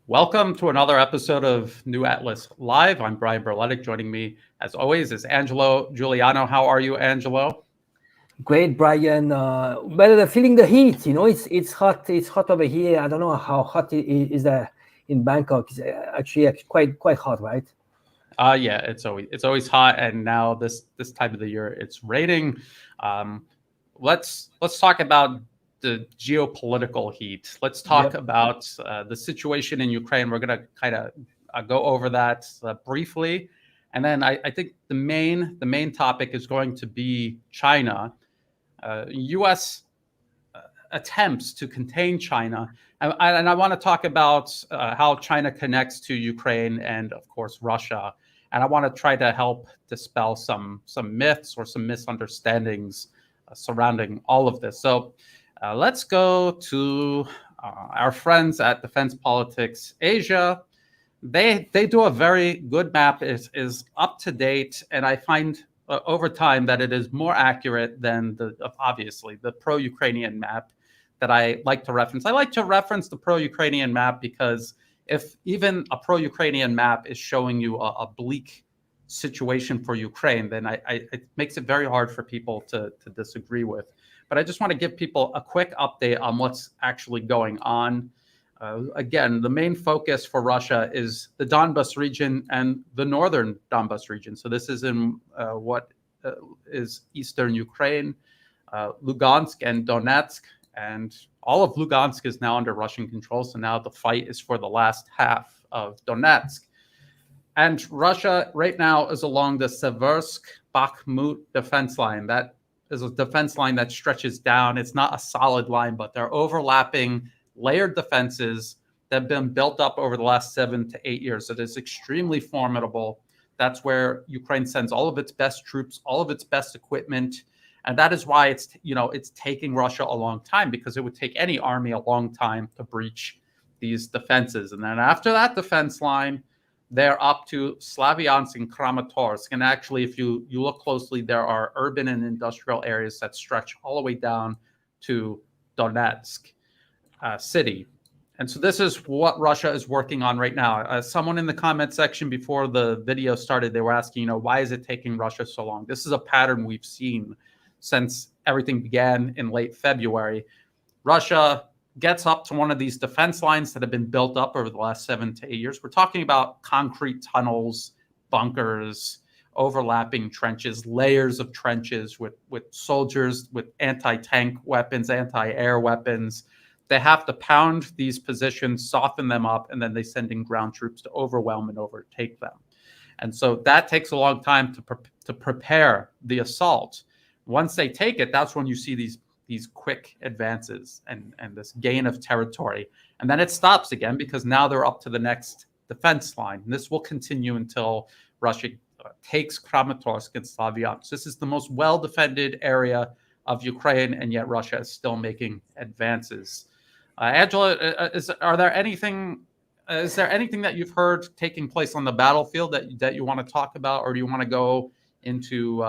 Welcome to another episode of New Atlas Live. I'm Brian Berletic. Joining me, as always, is Angelo Giuliano. How are you, Angelo? Great, Brian. Feeling the heat. It's hot. It's hot over here. I don't know how hot it is there in Bangkok. It's actually quite hot, right? Yeah, it's always hot, and now this time of the year it's raining. Um, let's talk about the geopolitical heat. Let's talk Yep. about the situation in Ukraine. We're going to kind of go over that briefly, and then I think the main topic is going to be China. U.S. attempts to contain China, and I want to talk about how China connects to Ukraine and, of course, Russia. And I want to try to help dispel some myths or some misunderstandings surrounding all of this. So let's go to our friends at Defense Politics Asia. They do a very good map. Is up to date, and I find over time that it is more accurate than obviously the pro-Ukrainian map that I like to reference. I like to reference the pro-Ukrainian map because if even a pro-Ukrainian map is showing you a bleak situation for Ukraine, then it makes it very hard for people to disagree with. But I just want to give people a quick update on what's actually going on. Again, the main focus for Russia is the Donbass region and the northern Donbass region. So this is in what is eastern Ukraine, Lugansk and Donetsk. And all of Lugansk is now under Russian control. So now the fight is for the last half of Donetsk. And Russia right now is along the Seversk-Bakhmut defense line. That is a defense line that stretches down. It's not a solid line, but they're overlapping layered defenses that have been built up over the last 7 to 8 years. It is extremely formidable. That's where Ukraine sends all of its best troops, all of its best equipment. And that is why it's taking Russia a long time, because it would take any army a long time to breach these defenses. And then after that defense line, they're up to Slavyansk and Kramatorsk. And actually, if you look closely, there are urban and industrial areas that stretch all the way down to Donetsk city. And so this is what Russia is working on right now. Someone in the comment section before the video started, they were asking, why is it taking Russia so long? This is a pattern we've seen since everything began in late February. Russia gets up to one of these defense lines that have been built up over the last 7 to 8 years. We're talking about concrete tunnels, bunkers, overlapping trenches, layers of trenches with soldiers, with anti-tank weapons, anti-air weapons. They have to pound these positions, soften them up, and then they send in ground troops to overwhelm and overtake them. And so that takes a long time to prepare the assault. Once they take it, that's when you see these quick advances and this gain of territory. And then it stops again because now they're up to the next defense line. And this will continue until Russia takes Kramatorsk and Slavyansk. This is the most well-defended area of Ukraine, and yet Russia is still making advances. Angela, is there anything that you've heard taking place on the battlefield that you want to talk about, or do you want to go into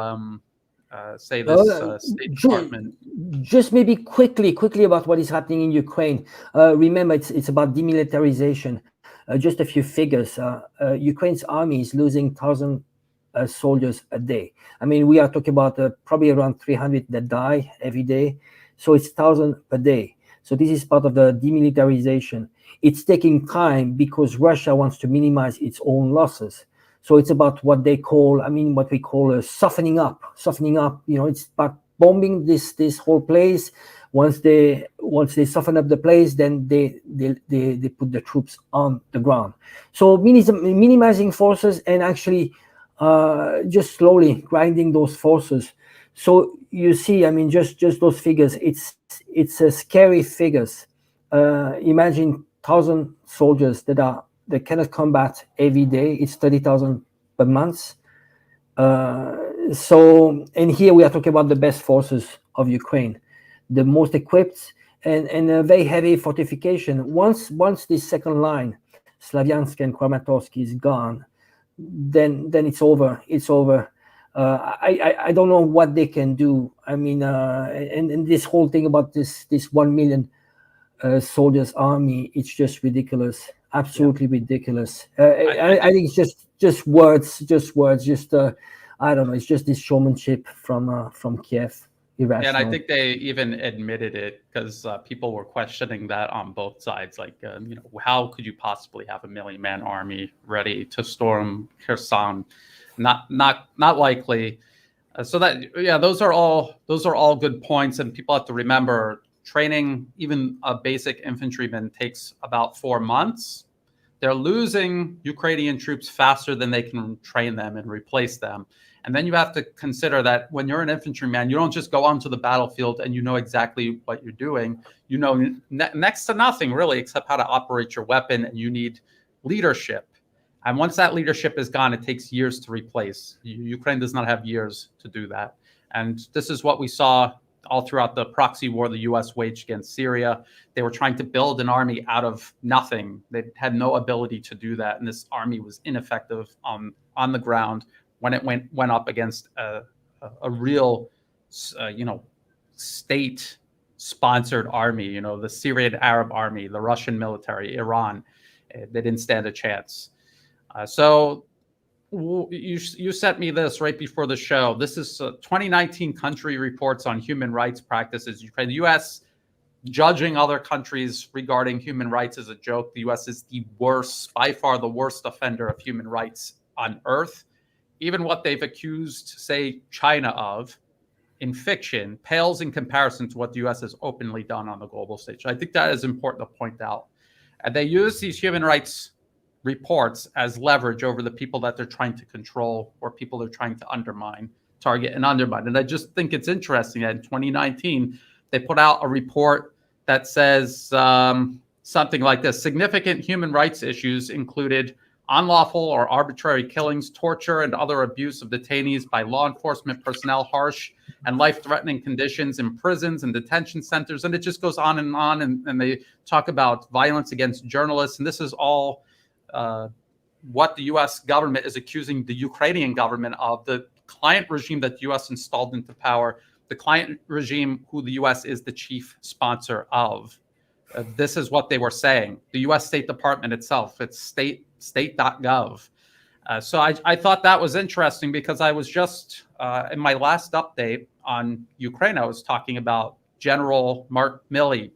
State Department? Just maybe quickly about what is happening in Ukraine. Remember, it's about demilitarization. Just a few figures. Ukraine's army is losing 1,000 soldiers a day. I mean, we are talking about probably around 300 that die every day. So it's 1,000 per day. So this is part of the demilitarization. It's taking time because Russia wants to minimize its own losses. So it's about what we call softening up. It's about bombing this whole place. Once they soften up the place, then they put the troops on the ground. So minimizing forces and actually just slowly grinding those forces. So you see, I mean, just those figures. It's scary figures. Imagine 1,000 soldiers that cannot combat every day. It's 30,000 per month. And here we are talking about the best forces of Ukraine, the most equipped and a very heavy fortification. Once this second line, Slavyansk and Kramatorsk, is gone, then it's over. It's over. I don't know what they can do. I mean, and this whole thing about this 1 million soldiers army, it's just ridiculous. absolutely ridiculous. I think it's just words, I don't know. It's just this showmanship from Kiev. Irrational. And I think they even admitted it, because people were questioning that on both sides. Like, how could you possibly have a 1 million-man army ready to storm Kherson? Not likely. So that, those are all good points, and people have to remember, training even a basic infantryman takes about 4 months. They're losing Ukrainian troops faster than they can train them and replace them. And then you have to consider that when you're an infantryman, you don't just go onto the battlefield and you know exactly what you're doing. You know next to nothing really, except how to operate your weapon, and you need leadership. And once that leadership is gone, it takes years to replace. Ukraine does not have years to do that. And this is what we saw all throughout the proxy war the U.S. waged against Syria. They were trying to build an army out of nothing. They had no ability to do that, and this army was ineffective on the ground when it went up against a real, state-sponsored army. The Syrian Arab army, the Russian military, Iran. They didn't stand a chance. So you sent me this right before the show. This is 2019 country reports on human rights practices. The U.S. judging other countries regarding human rights is a joke. The U.S. is the worst, by far the worst offender of human rights on earth. Even what they've accused, say, China of in fiction pales in comparison to what the U.S. has openly done on the global stage. I think that is important to point out. And they use these human rights reports as leverage over the people that they're trying to control or people they're trying to target and undermine. And I just think it's interesting that in 2019, they put out a report that says something like this: significant human rights issues included unlawful or arbitrary killings, torture, and other abuse of detainees by law enforcement personnel, harsh and life-threatening conditions in prisons and detention centers. And it just goes on, and they talk about violence against journalists. And this is all what the U.S. government is accusing the Ukrainian government of, the client regime that the U.S. installed into power, the client regime who the U.S. is the chief sponsor of. This is what they were saying. The U.S. State Department itself, it's state.gov. So I thought that was interesting, because I was just, in my last update on Ukraine, I was talking about General Mark Milley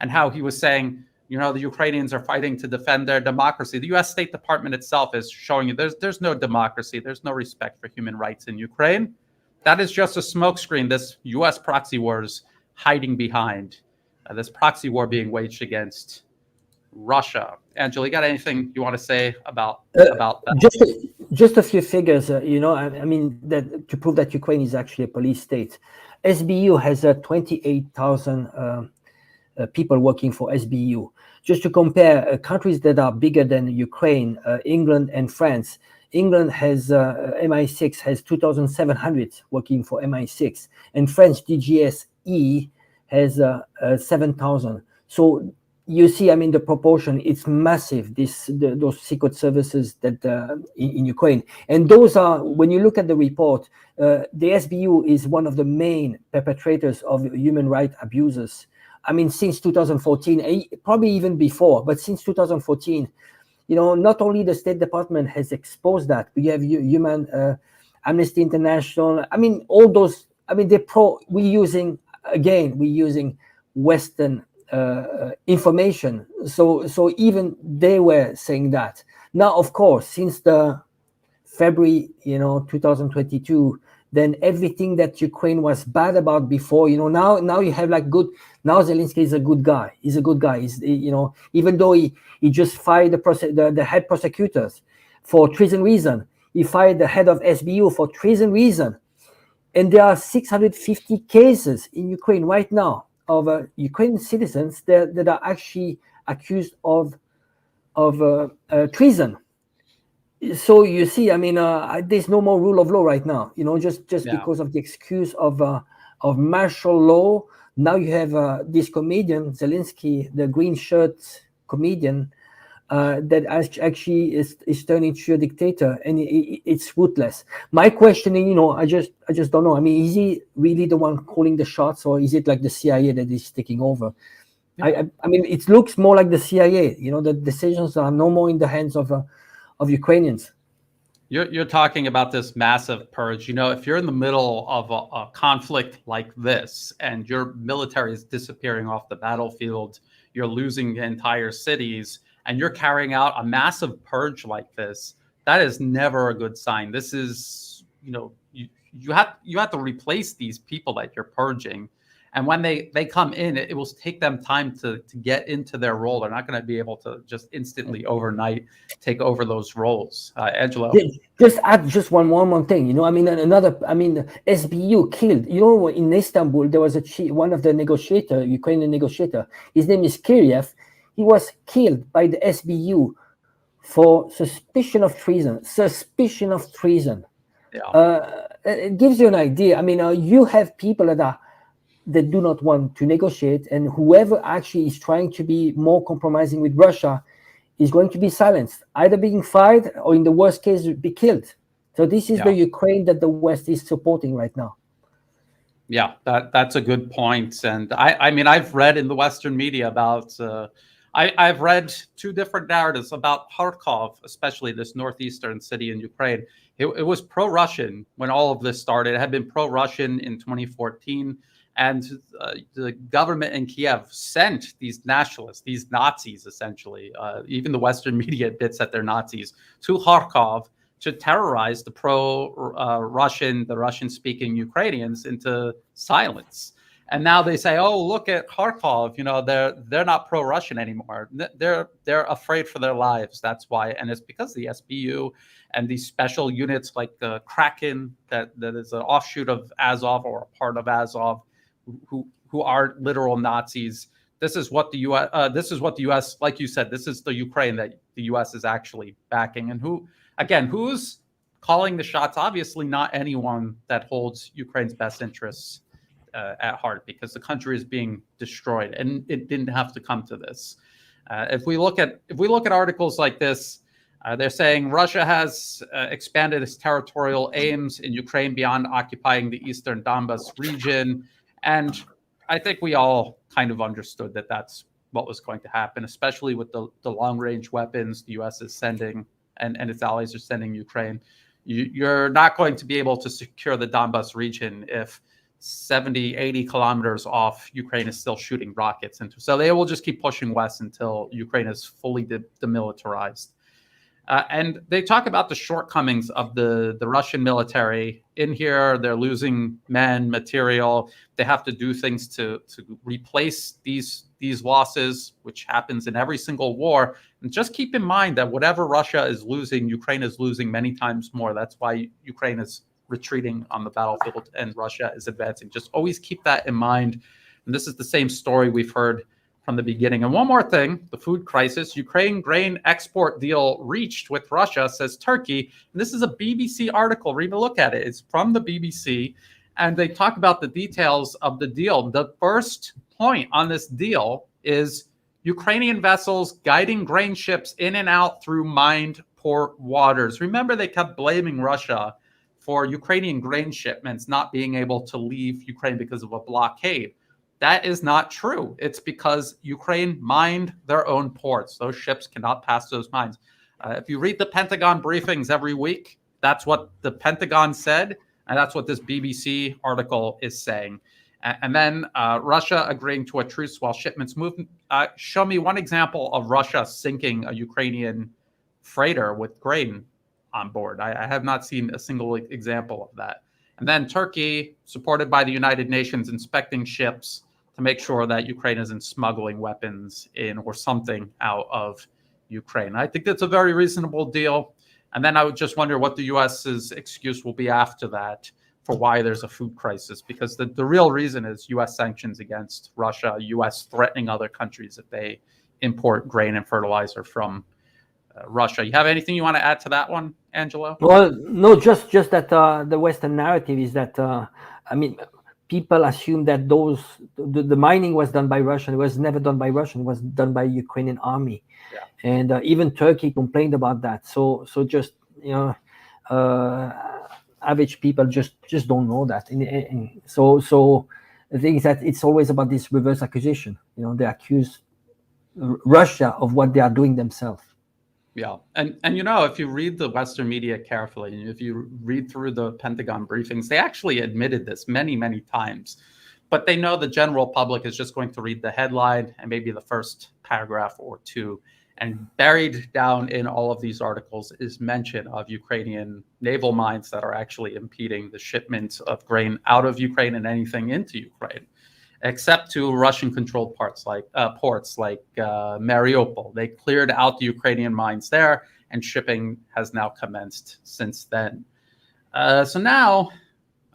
and how he was saying, the Ukrainians are fighting to defend their democracy. The U.S. State Department itself is showing you there's no democracy. There's no respect for human rights in Ukraine. That is just a smokescreen this U.S. proxy war is hiding behind. This proxy war being waged against Russia. Angela, you got anything you want to say about that? Just a few figures. I mean, that to prove that Ukraine is actually a police state. SBU has 28,000 people working for SBU. Just to compare countries that are bigger than Ukraine, England and France. England has MI6 has 2,700 working for MI6, and French DGSE has 7,000. So you see, I mean, the proportion, it's massive, those secret services that in Ukraine. And those are, when you look at the report, the SBU is one of the main perpetrators of human rights abuses. I mean, since 2014, probably even before, but since 2014, not only the State Department has exposed that, we have Amnesty International. I mean, all those, I mean, we're using Western information. So even they were saying that. Now, of course, since the February, 2022, then everything that Ukraine was bad about before, now you have like good. Now Zelensky is a good guy. He's a good guy. He's, even though he just fired the head prosecutors for treason reason, he fired the head of SBU for treason reason, and there are 650 cases in Ukraine right now of Ukrainian citizens that are actually accused of treason. So you see, I mean, there's no more rule of law right now. Just because of the excuse of martial law. Now you have this comedian Zelensky, the green shirt comedian, that actually is turning into a dictator, and it's ruthless. My question, I just don't know. I mean, is he really the one calling the shots, or is it like the CIA that is taking over? I mean, it looks more like the CIA. The decisions are no more in the hands of Ukrainians. You're talking about this massive purge. If you're in the middle of a conflict like this and your military is disappearing off the battlefield, you're losing entire cities, and you're carrying out a massive purge like this, that is never a good sign. This is, you have to replace these people that you're purging. And when they come in, it will take them time to get into their role. They're not going to be able to just instantly overnight take over those roles. Angelo? Just add just one more thing. SBU killed. In Istanbul, there was one of the Ukrainian negotiator. His name is Kiriev. He was killed by the SBU for suspicion of treason. Yeah. It gives you an idea. You have people that do not want to negotiate, and whoever actually is trying to be more compromising with Russia is going to be silenced, either being fired or, in the worst case, be killed. So this is the Ukraine that the West is supporting right now. Yeah, that's a good point. And I've read in the Western media about, I've read two different narratives about Harkov, especially this northeastern city in Ukraine. It was pro-Russian when all of this started. It had been pro-Russian in 2014. And the government in Kiev sent these nationalists, these Nazis, essentially, even the Western media admits that they're Nazis, to Harkov to terrorize the pro-Russian, the Russian-speaking Ukrainians into silence. And now they say, oh, look at Harkov, they're not pro-Russian anymore. They're afraid for their lives. That's why. And it's because the SBU and these special units like the Kraken, that is an offshoot of Azov or a part of Azov, who are literal Nazis. This is what the U.S. Like you said, this is the Ukraine that the U.S. is actually backing. And who's calling the shots? Obviously not anyone that holds Ukraine's best interests at heart, because the country is being destroyed, and it didn't have to come to this. If we look at articles like this, they're saying Russia has expanded its territorial aims in Ukraine beyond occupying the eastern Donbass region. And I think we all kind of understood that that's what was going to happen, especially with the long-range weapons the U.S. is sending and its allies are sending Ukraine. You're not going to be able to secure the Donbass region if 70, 80 kilometers off, Ukraine is still shooting rockets into. So they will just keep pushing west until Ukraine is fully demilitarized. And they talk about the shortcomings of the Russian military. In here, they're losing men, material. They have to do things to replace these losses, which happens in every single war. And just keep in mind that whatever Russia is losing, Ukraine is losing many times more. That's why Ukraine is retreating on the battlefield and Russia is advancing. Just always keep that in mind. And this is the same story we've heard from the beginning. And one more thing, the food crisis. Ukraine grain export deal reached with Russia, says Turkey. And this is a BBC article. Read a look at it. It's from the BBC. And they talk about the details of the deal. The first point on this deal is Ukrainian vessels guiding grain ships in and out through mined port waters. Remember, they kept blaming Russia for Ukrainian grain shipments not being able to leave Ukraine because of a blockade. That is not true. It's because Ukraine mined their own ports. Those ships cannot pass those mines. If you read the Pentagon briefings every week, that's what the Pentagon said, and that's what this BBC article is saying. And then Russia agreeing to a truce while shipments move. Show me one example of Russia sinking a Ukrainian freighter with grain on board. I have not seen a single example of that. And then Turkey, supported by the United Nations, inspecting ships to make sure that Ukraine isn't smuggling weapons in or something out of Ukraine. I think that's a very reasonable deal. And then I would just wonder what the U.S.'s excuse will be after that for why there's a food crisis, because the real reason is U.S. sanctions against Russia, U.S. threatening other countries if they import grain and fertilizer from Russia. You have anything you want to add to that one, Angelo? Well, no, just that the Western narrative is that, people assume that the mining was done by Russia. It was never done by Russia. It was done by Ukrainian army. Yeah. And even Turkey complained about that. So just, average people just don't know that. So the thing is that it's always about this reverse accusation. They accuse Russia of what they are doing themselves. Yeah, and if you read the Western media carefully, and if you read through the Pentagon briefings, they actually admitted this many, many times. But they know the general public is just going to read the headline and maybe the first paragraph or two. And buried down in all of these articles is mention of Ukrainian naval mines that are actually impeding the shipment of grain out of Ukraine and anything into Ukraine, except to Russian-controlled ports like Mariupol. They cleared out the Ukrainian mines there, and shipping has now commenced since then. So now,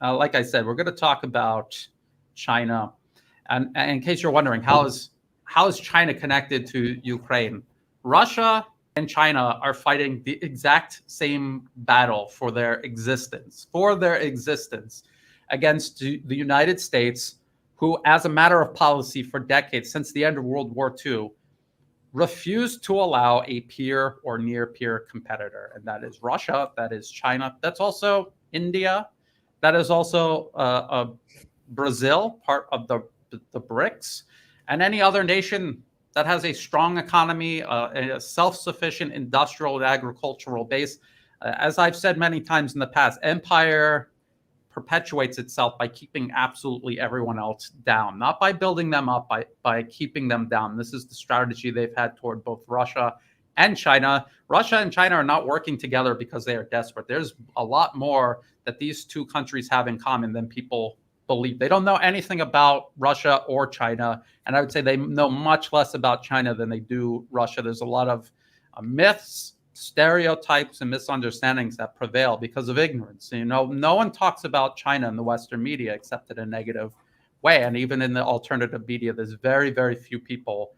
like I said, we're going to talk about China. And in case you're wondering, how is China connected to Ukraine? Russia and China are fighting the exact same battle for their existence against the United States, who, as a matter of policy for decades, since the end of World War II, refused to allow a peer or near-peer competitor. And that is Russia, that is China, that's also India, that is also Brazil, part of the BRICS, and any other nation that has a strong economy, a self-sufficient industrial and agricultural base. As I've said many times in the past, empire perpetuates itself by keeping absolutely everyone else down, not by building them up, by keeping them down. This is the strategy they've had toward both Russia and China. Russia and China are not working together because they are desperate. There's a lot more that these two countries have in common than people believe. They don't know anything about Russia or China, and I would say they know much less about China than they do Russia. There's a lot of myths, stereotypes, and misunderstandings that prevail because of ignorance. No one talks about China in the Western media except in a negative way, and even in the alternative media, there's very, very few people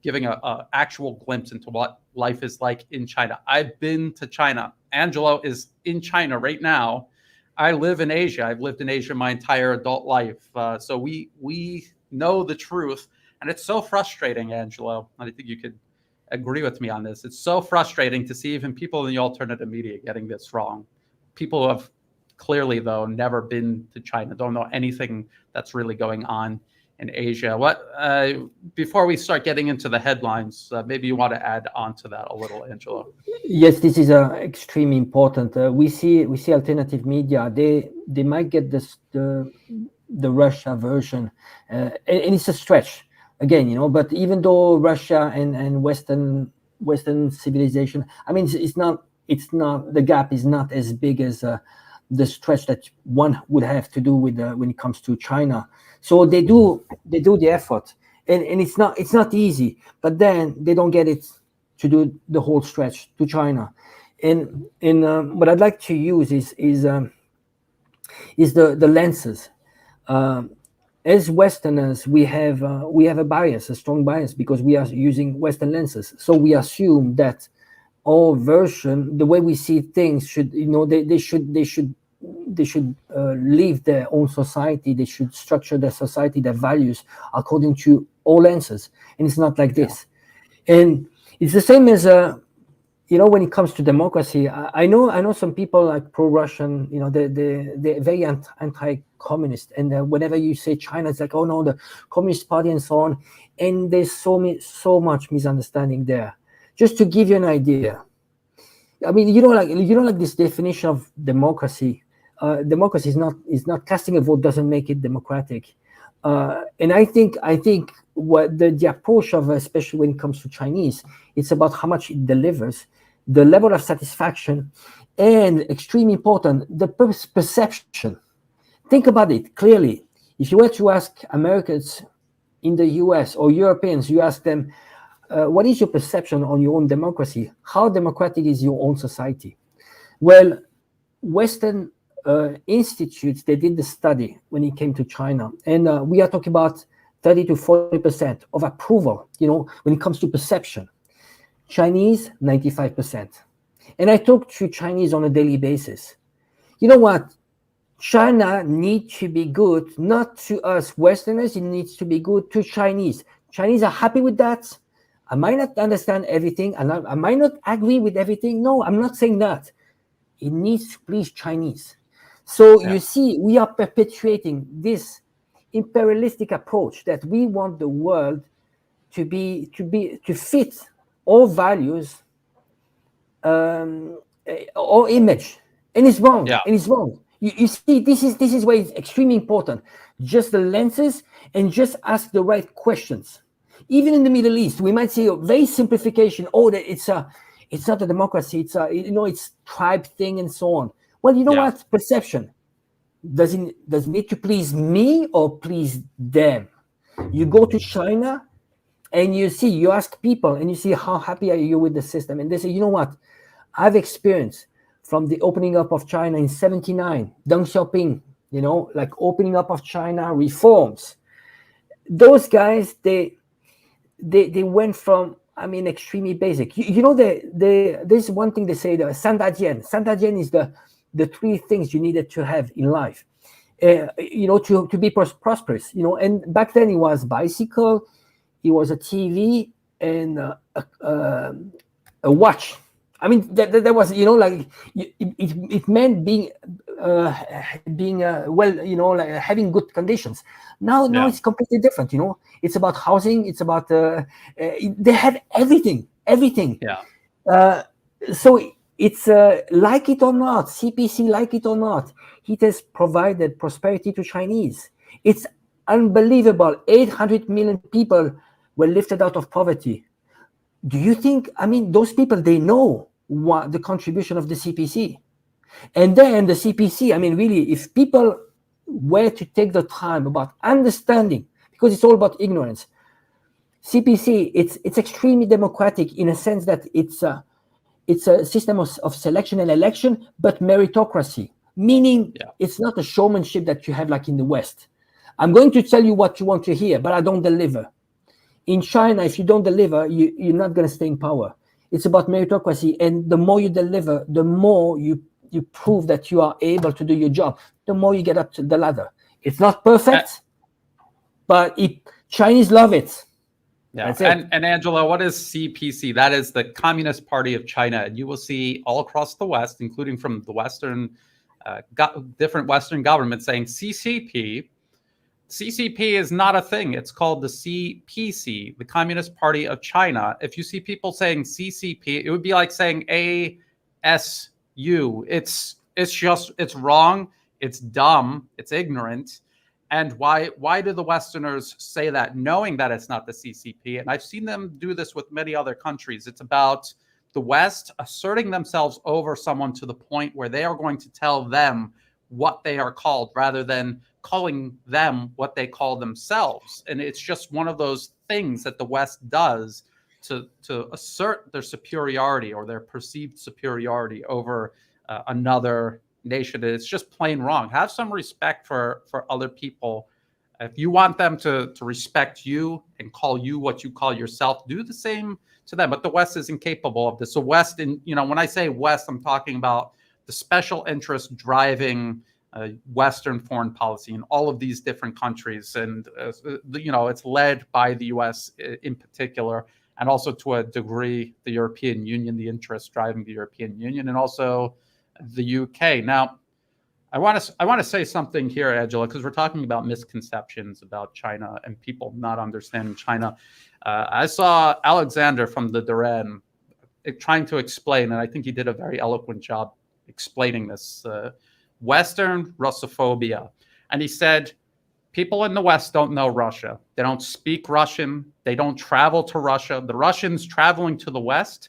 giving an actual glimpse into what life is like in China. I've been to China. Angelo is in China right now. I live in Asia. I've lived in Asia my entire adult life. So we know the truth. And it's so frustrating, Angelo. I think you could agree with me on this. It's so frustrating to see even people in the alternative media getting this wrong. People who have clearly, though, never been to China, don't know anything that's really going on in Asia. Before we start getting into the headlines, maybe you want to add on to that a little, Angelo. Yes, this is extremely important. We see alternative media. They might get the Russia version, and it's a stretch again, But even though Russia and Western civilization, I mean, it's not the gap is not as big as the stretch that one would have to do with when it comes to China. So they do the effort, and it's not easy. But then they don't get it to do the whole stretch to China. And what I'd like to use is the lenses. As Westerners, we have a bias, a strong bias, because we are using Western lenses. So we assume that our version, the way we see things, should they should live their own society. They should structure their society, their values, according to all lenses. And it's not like this. And it's the same as when it comes to democracy. I know some people like pro-Russian. They're very anti-communist, and whenever you say China, it's like, oh no, the Communist Party and so on. And there's so much misunderstanding there. Just to give you an idea, I mean, like this definition of democracy. Democracy is not casting a vote doesn't make it democratic. And I think what the approach of, especially when it comes to Chinese, it's about how much it delivers, the level of satisfaction, and extremely important, the perception. Think about it clearly. If you were to ask Americans in the US or Europeans, you ask them, what is your perception on your own democracy? How democratic is your own society? Well, Western institutes, they did the study when it came to China, and we are talking about 30 to 40% of approval, when it comes to perception. Chinese, 95%. And I talk to Chinese on a daily basis. You know what? China needs to be good, not to us Westerners, it needs to be good to Chinese. Chinese are happy with that. I might not understand everything, and I might not agree with everything. No, I'm not saying that. It needs to please Chinese. So you see, we are perpetuating this imperialistic approach that we want the world to fit our values, or image, and it's wrong. Yeah. And it's wrong. You see, this is why it's extremely important. Just the lenses, and just ask the right questions. Even in the Middle East, we might see a very simplification. Oh, that it's not a democracy. It's it's tribe thing and so on. Well, you know Yeah. what? Perception doesn't need to please me or please them. You go to China, and you ask people, and you see how happy are you with the system, and they say, you know what? I've experienced from the opening up of China in '79, Deng Xiaoping, like opening up of China, reforms. Those guys, they went from, extremely basic. There's one thing they say, the Sandajian. Sandajian is the three things you needed to have in life, to be prosperous. And back then it was bicycle, it was a TV, and a watch. That was, it meant being well, like having good conditions. Now Yeah. it's completely different. It's about housing. It's about they have everything. Yeah. So it's like it or not, CPC, like it or not, it has provided prosperity to Chinese. It's unbelievable. 800 million people were lifted out of poverty. Do you think, those people, they know what the contribution of the CPC? And then the CPC, really, if people were to take the time about understanding, because it's all about ignorance, CPC, it's extremely democratic in a sense that it's a system of selection and election, but meritocracy, meaning it's not a showmanship that you have like in the West. I'm going to tell you what you want to hear, but I don't deliver. In China, if you don't deliver, you're not going to stay in power. It's about meritocracy, and the more you deliver, the more you prove that you are able to do your job, the more you get up to the ladder. It's not perfect, but Chinese love it. Yeah. And Angelo, what is CPC? That is the Communist Party of China. And you will see all across the West, including from the Western, different Western governments saying CCP. CCP is not a thing. It's called the CPC, the Communist Party of China. If you see people saying CCP, it would be like saying ASU. It's wrong. It's dumb. It's ignorant. And why do the Westerners say that, knowing that it's not the CCP? And I've seen them do this with many other countries. It's about the West asserting themselves over someone to the point where they are going to tell them what they are called rather than calling them what they call themselves. And it's just one of those things that the West does to assert their superiority or their perceived superiority over another nation. It's just plain wrong. Have some respect for other people. If you want them to respect you and call you what you call yourself, do the same to them. But the West is incapable of this. The West, when I say West, I'm talking about the special interest driving Western foreign policy in all of these different countries. And, it's led by the US in particular, and also to a degree, the European Union, the interests driving the European Union, and also the UK. Now, I want to say something here, Angela, because we're talking about misconceptions about China and people not understanding China. I saw Alexander from the Duran trying to explain, and I think he did a very eloquent job explaining this, Western Russophobia. And he said, people in the West don't know Russia. They don't speak Russian. They don't travel to Russia. The Russians traveling to the West,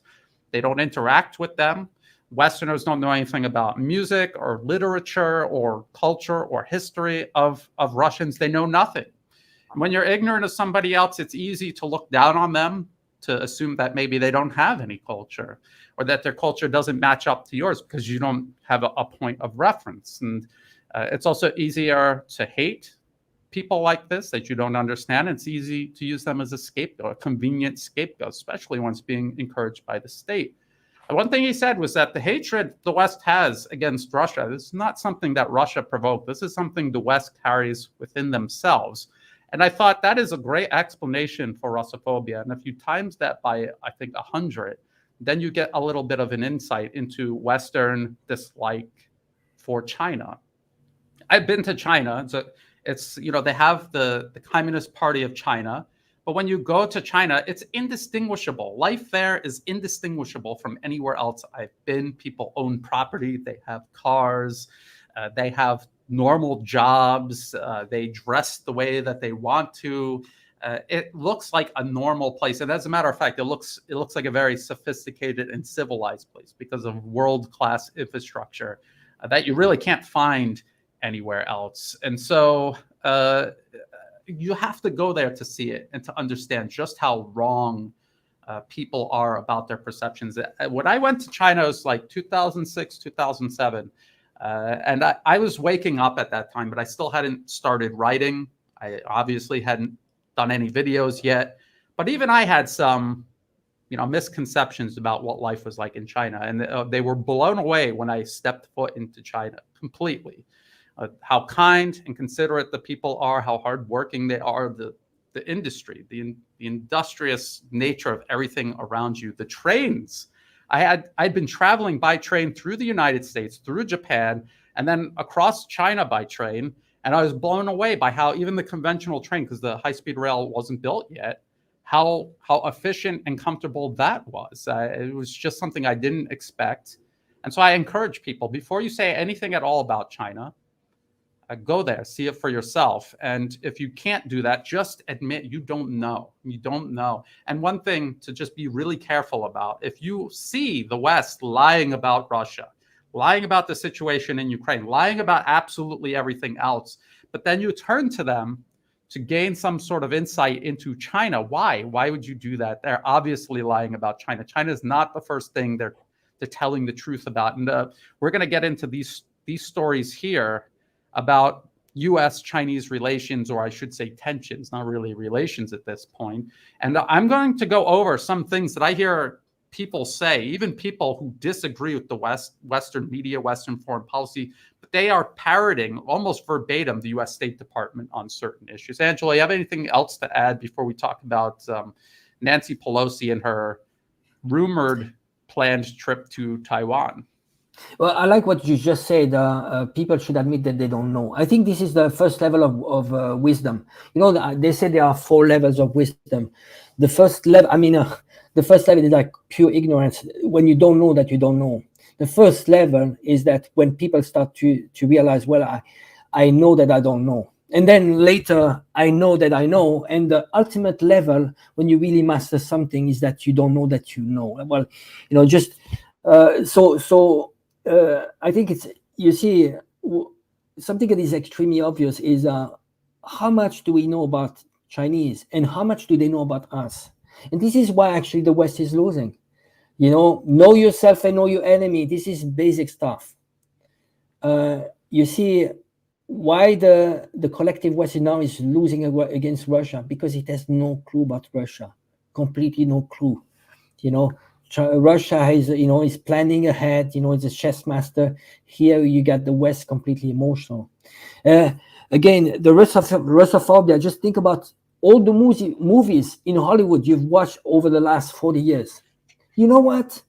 they don't interact with them. Westerners don't know anything about music or literature or culture or history of Russians. They know nothing. When you're ignorant of somebody else, it's easy to look down on them, to assume that maybe they don't have any culture or that their culture doesn't match up to yours because you don't have a point of reference. And it's also easier to hate people like this that you don't understand. It's easy to use them as a scapegoat, a convenient scapegoat, especially when it's being encouraged by the state. One thing he said was that the hatred the West has against Russia, this is not something that Russia provoked. This is something the West carries within themselves. And I thought that is a great explanation for Russophobia. And if you times that by, I think, 100, then you get a little bit of an insight into Western dislike for China. I've been to China. It's, they have the Communist Party of China, but when you go to China, it's indistinguishable. Life there is indistinguishable from anywhere else I've been. People own property, they have cars, they have normal jobs, they dress the way that they want to. It looks like a normal place, and as a matter of fact, it looks like a very sophisticated and civilized place because of world-class infrastructure that you really can't find anywhere else. And so you have to go there to see it and to understand just how wrong people are about their perceptions. When I went to China, it was like 2006, 2007. And I was waking up at that time, but I still hadn't started writing. I obviously hadn't done any videos yet. But even I had some, misconceptions about what life was like in China. And they were blown away when I stepped foot into China completely. How kind and considerate the people are, how hardworking they are, the industry, the industrious nature of everything around you, the trains. I'd been traveling by train through the United States, through Japan, and then across China by train. And I was blown away by how even the conventional train, because the high-speed rail wasn't built yet, how efficient and comfortable that was. It was just something I didn't expect. And so I encourage people, before you say anything at all about China, go there, see it for yourself. And if you can't do that, just admit you don't know. You don't know. And one thing to just be really careful about, if you see the West lying about Russia, lying about the situation in Ukraine, lying about absolutely everything else, but then you turn to them to gain some sort of insight into China. Why? Why would you do that? They're obviously lying about China. China is not the first thing they're telling the truth about. And we're going to get into these stories here about U.S.-Chinese relations, or I should say tensions, not really relations at this point. And I'm going to go over some things that I hear people say, even people who disagree with the Western media, Western foreign policy, but they are parroting almost verbatim the U.S. State Department on certain issues. Angelo, you have anything else to add before we talk about Nancy Pelosi and her rumored planned trip to Taiwan? Well, I like what you just said. People should admit that they don't know. I think this is the first level of wisdom. They say there are 4 levels of wisdom. The first level, the first level is like pure ignorance, when you don't know that you don't know. The first level is that when people start to realize, well, I know that I don't know. And then later, I know that I know. And the ultimate level, when you really master something, is that you don't know that you know. Well, just I think it's, you see, something that is extremely obvious is how much do we know about Chinese and how much do they know about us? And this is why actually the West is losing. Know yourself and know your enemy. This is basic stuff. You see why the collective West now is losing against Russia, because it has no clue about Russia, completely no clue. Russia is planning ahead. It's a chess master. Here you got the West completely emotional. Again, the Russophobia. Just think about all the movies in Hollywood you've watched over the last 40 years. You know what?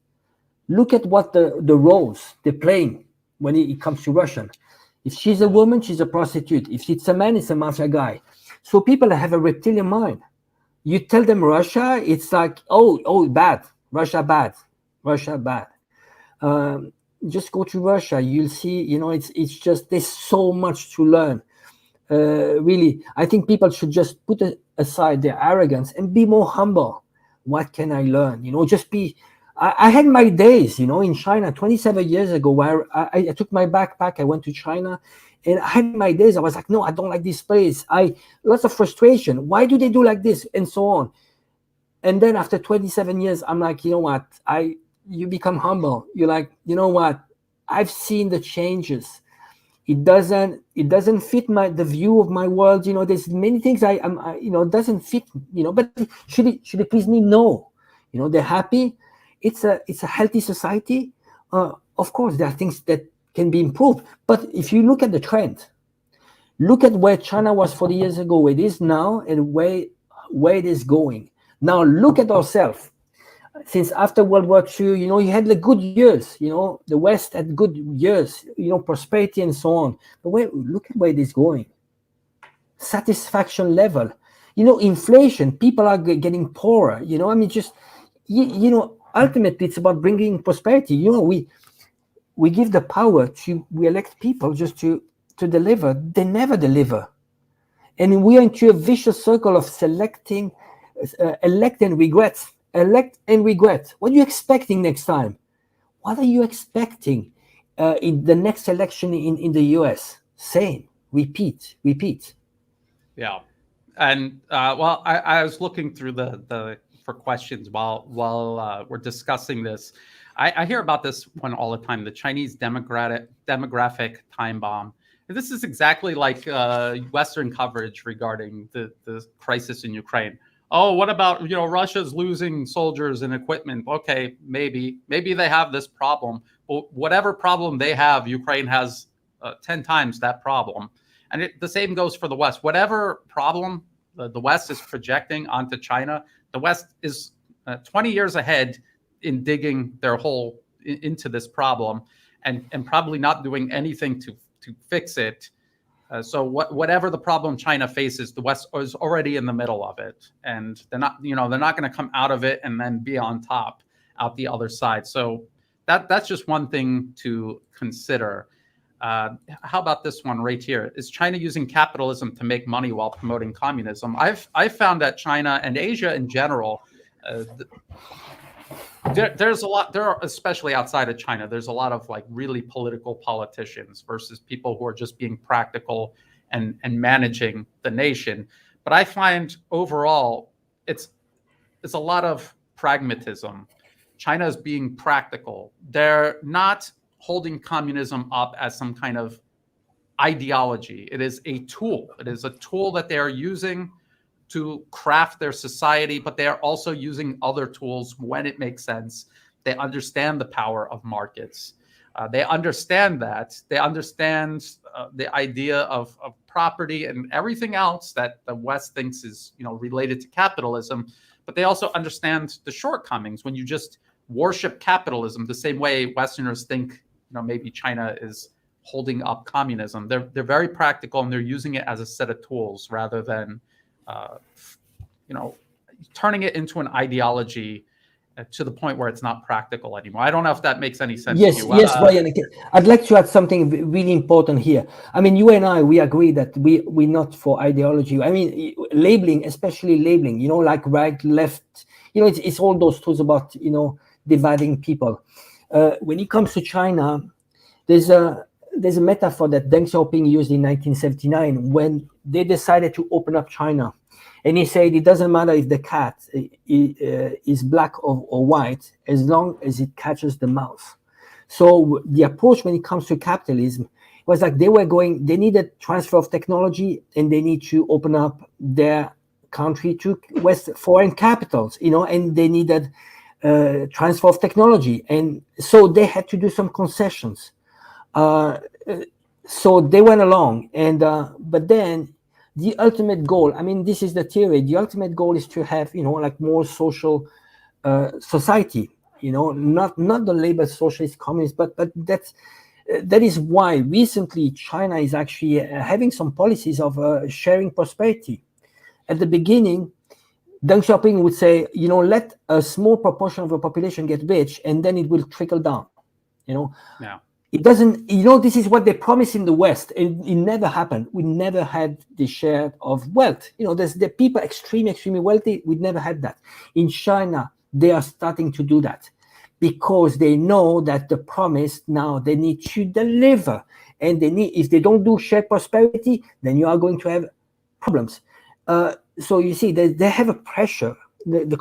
Look at what the roles they're playing when it comes to Russian. If she's a woman, she's a prostitute. If it's a man, it's a mafia guy. So people have a reptilian mind. You tell them Russia, it's like, oh, bad. Russia bad. Just go to Russia. You'll see, it's just, there's so much to learn. Really, I think people should just put aside their arrogance and be more humble. What can I learn? Just be. I had my days, in China 27 years ago, where I took my backpack. I went to China, and I had my days. I was like, no, I don't like this place. Lots of frustration. Why do they do like this, and so on. And then after 27 years, I'm like, you know what? You become humble. You're like, you know what? I've seen the changes. It doesn't fit the view of my world. There's many things doesn't fit. But should it please me? No. They're happy. It's a healthy society. Of course, there are things that can be improved. But if you look at the trend, look at where China was 40 years ago, where it is now, and where it is going. Now look at ourselves. Since after World War II, you had the good years. The West had good years. Prosperity and so on. But look at where it is going. satisfaction level. Inflation, people are getting poorer. I mean, just, ultimately it's about bringing prosperity. We give the power we elect people just to deliver. They never deliver. And we are into a vicious circle of selecting, elect and regret. Elect and regret. What are you expecting next time? What are you expecting in the next election in the US? Same. Repeat. Yeah. And well, I was looking through for questions while we're discussing this. I hear about this one all the time, the Chinese demographic time bomb. And this is exactly like Western coverage regarding the crisis in Ukraine. Oh, what about, Russia's losing soldiers and equipment? Okay, maybe they have this problem. But whatever problem they have, Ukraine has 10 times that problem. And the same goes for the West. Whatever problem the West is projecting onto China, the West is 20 years ahead in digging their hole into this problem and probably not doing anything to fix it. So whatever the problem China faces, the West is already in the middle of it, and they're not going to come out of it and then be on top out the other side. So that's just one thing to consider. How about this one right here? Is China using capitalism to make money while promoting communism? I've found that China and Asia in general, there's a lot. There are, especially outside of China, there's a lot of like really political politicians versus people who are just being practical and managing the nation. But I find overall it's a lot of pragmatism. China is being practical. They're not holding communism up as some kind of ideology. It is a tool. It is a tool that they are using to craft their society, but they are also using other tools when it makes sense. They understand the power of markets. They understand that. They understand the idea of property and everything else that the West thinks is, related to capitalism. But they also understand the shortcomings when you just worship capitalism the same way Westerners think, maybe China is holding up communism. They're very practical, and they're using it as a set of tools rather than turning it into an ideology to the point where it's not practical anymore. I don't know if that makes any sense to you. Yes, Brian. I'd like to add something really important here. I mean, you and I, we agree that we're not for ideology. I mean, labeling, especially labeling, like right, left, it's all those tools about, dividing people. When it comes to China, there's a metaphor that Deng Xiaoping used in 1979 when they decided to open up China. And he said it doesn't matter if the cat is black or white, as long as it catches the mouse. So the approach when it comes to capitalism was like they needed transfer of technology, and they need to open up their country to foreign capitals, and they needed transfer of technology. And so they had to do some concessions. So they went along, and but then the ultimate goal, I mean, this is the theory. The ultimate goal is to have, like more social society. Not the label socialist communist, but that is why recently China is actually having some policies of sharing prosperity. At the beginning, Deng Xiaoping would say, let a small proportion of the population get rich, and then it will trickle down. Yeah. It doesn't, this is what they promised in the West. It never happened. We never had the share of wealth. There's the people extremely wealthy. We never had that. In China, they are starting to do that because they know that the promise now they need to deliver. And if they don't do shared prosperity, then you are going to have problems. So you see, they have a pressure. The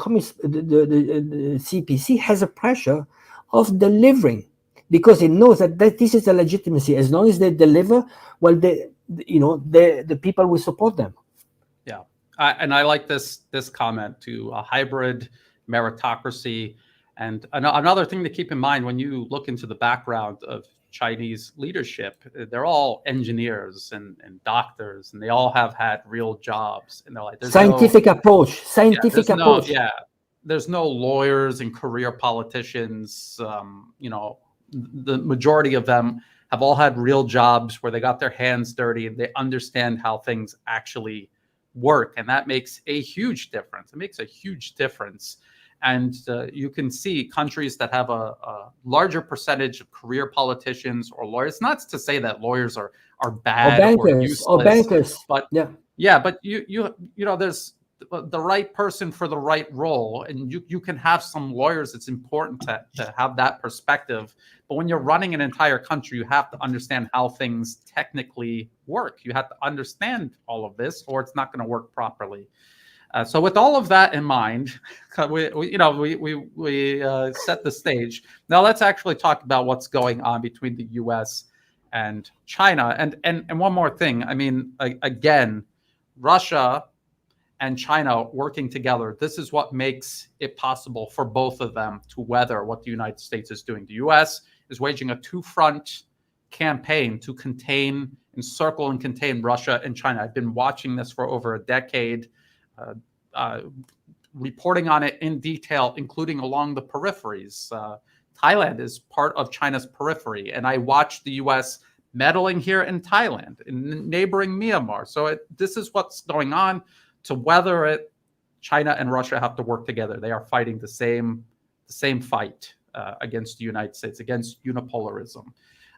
CPC has a pressure of delivering, because it knows that this is a legitimacy. As long as they deliver, well, the people will support them. Yeah, and I like this comment to a hybrid meritocracy. And another thing to keep in mind when you look into the background of Chinese leadership, they're all engineers and doctors, and they all have had real jobs. And they're like, scientific approach. There's no lawyers and career politicians, the majority of them have all had real jobs where they got their hands dirty and they understand how things actually work. And that makes a huge difference. It makes a huge difference. And you can see countries that have a larger percentage of career politicians or lawyers. Not to say that lawyers are bad or useless, but but you know, there's the right person for the right role, and you can have some lawyers. It's important to have that perspective. But when you're running an entire country, you have to understand how things technically work. You have to understand all of this, or it's not going to work properly. So with all of that in mind, we set the stage. Now let's actually talk about what's going on between the U.S. and China. And one more thing. I mean, again, Russia and China working together. This is what makes it possible for both of them to weather what the United States is doing. The U.S. is waging a two-front campaign to contain, encircle, and contain Russia and China. I've been watching this for over a decade. Reporting on it in detail, including along the peripheries. Thailand is part of China's periphery, and I watched the U.S. meddling here in Thailand, in neighboring Myanmar. So this is what's going on. To weather it, China and Russia have to work together. They are fighting the same fight against the United States, against unipolarism.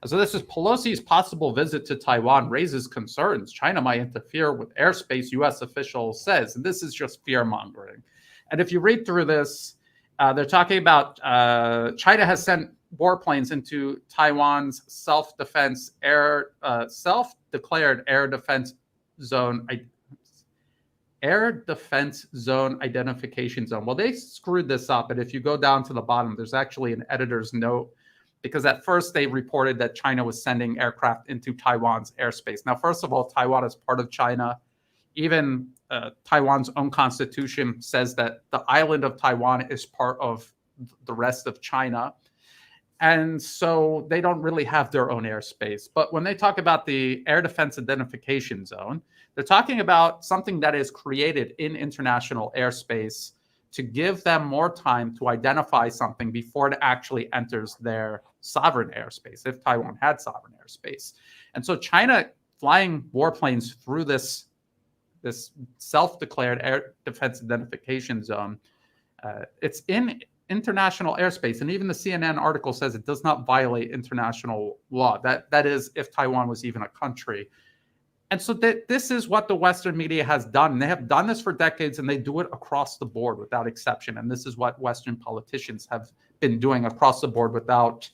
So this is Pelosi's possible visit to Taiwan raises concerns. China might interfere with airspace, U.S. official says. And this is just fear-mongering. And if you read through this, they're talking about China has sent warplanes into Taiwan's self-declared air defense zone identification zone. Well, they screwed this up. And if you go down to the bottom, there's actually an editor's note, because at first they reported that China was sending aircraft into Taiwan's airspace. Now, first of all, Taiwan is part of China. Even Taiwan's own constitution says that the island of Taiwan is part of the rest of China. And so they don't really have their own airspace. But when they talk about the air defense identification zone, they're talking about something that is created in international airspace to give them more time to identify something before it actually enters their sovereign airspace, if Taiwan had sovereign airspace. And so China flying warplanes through this self-declared air defense identification zone, it's in international airspace. And even the CNN article says it does not violate international law. That is, if Taiwan was even a country. And so this is what the Western media has done. And they have done this for decades, and they do it across the board without exception. And this is what Western politicians have been doing across the board without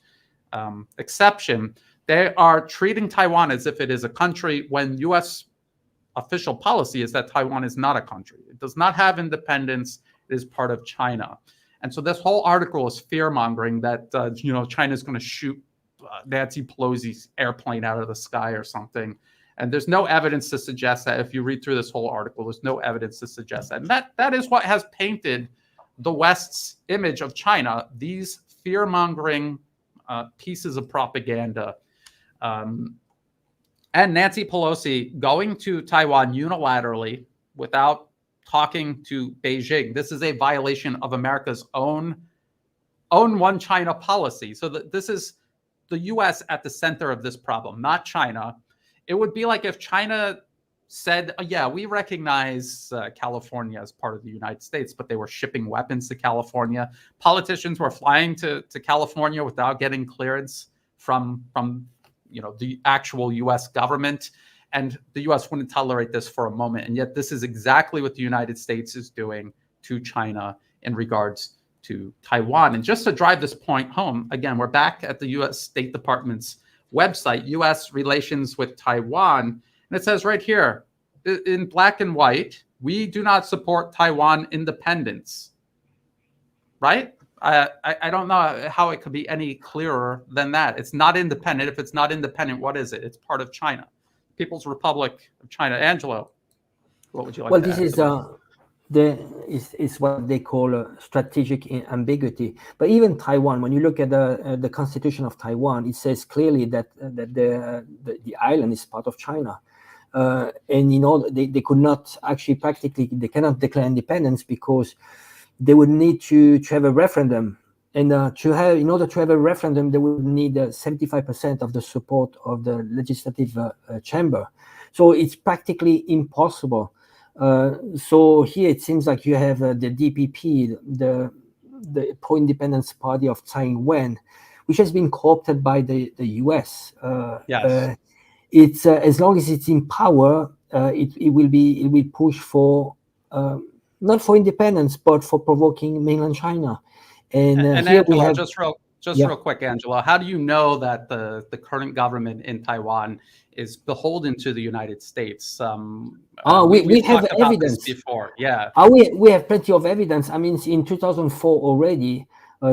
exception. They are treating Taiwan as if it is a country, when U.S. official policy is that Taiwan is not a country. It does not have independence. It is part of China. And so this whole article is fear-mongering that China is going to shoot Nancy Pelosi's airplane out of the sky or something. And there's no evidence to suggest that. If you read through this whole article, there's no evidence to suggest that. And that is what has painted the West's image of China, these fear-mongering pieces of propaganda. And Nancy Pelosi going to Taiwan unilaterally without talking to Beijing. This is a violation of America's own one China policy. So this is the U.S. at the center of this problem, not China. It would be like if China said, yeah, we recognize California as part of the United States, but they were shipping weapons to California. Politicians were flying to California without getting clearance from the actual U.S. government. And the U.S. wouldn't tolerate this for a moment. And yet this is exactly what the United States is doing to China in regards to Taiwan. And just to drive this point home, again, we're back at the U.S. State Department's website, U.S. relations with Taiwan. And it says right here, in black and white, we do not support Taiwan independence. Right? I don't know how it could be any clearer than that. It's not independent. If it's not independent, what is it? It's part of China. People's Republic of China. Angelo, what would you like to add? Well, this is what they call strategic ambiguity. But even Taiwan, when you look at the Constitution of Taiwan, it says clearly that the island is part of China. And they could not actually they cannot declare independence because they would need to have a referendum And in order to have a referendum, they would need 75% of the support of the legislative chamber. So it's practically impossible. So here it seems like you have the DPP, the pro-independence party of Taiwan, which has been co-opted by the US. Yes. It's as long as it's in power, it will push for not for independence, but for provoking mainland China. And Here we Angelo, have, just real quick, Angelo, how do you know that the current government in Taiwan is beholden to the United States? we have talked about this evidence. before. Yeah. We have plenty of evidence. I mean, in 2004 already,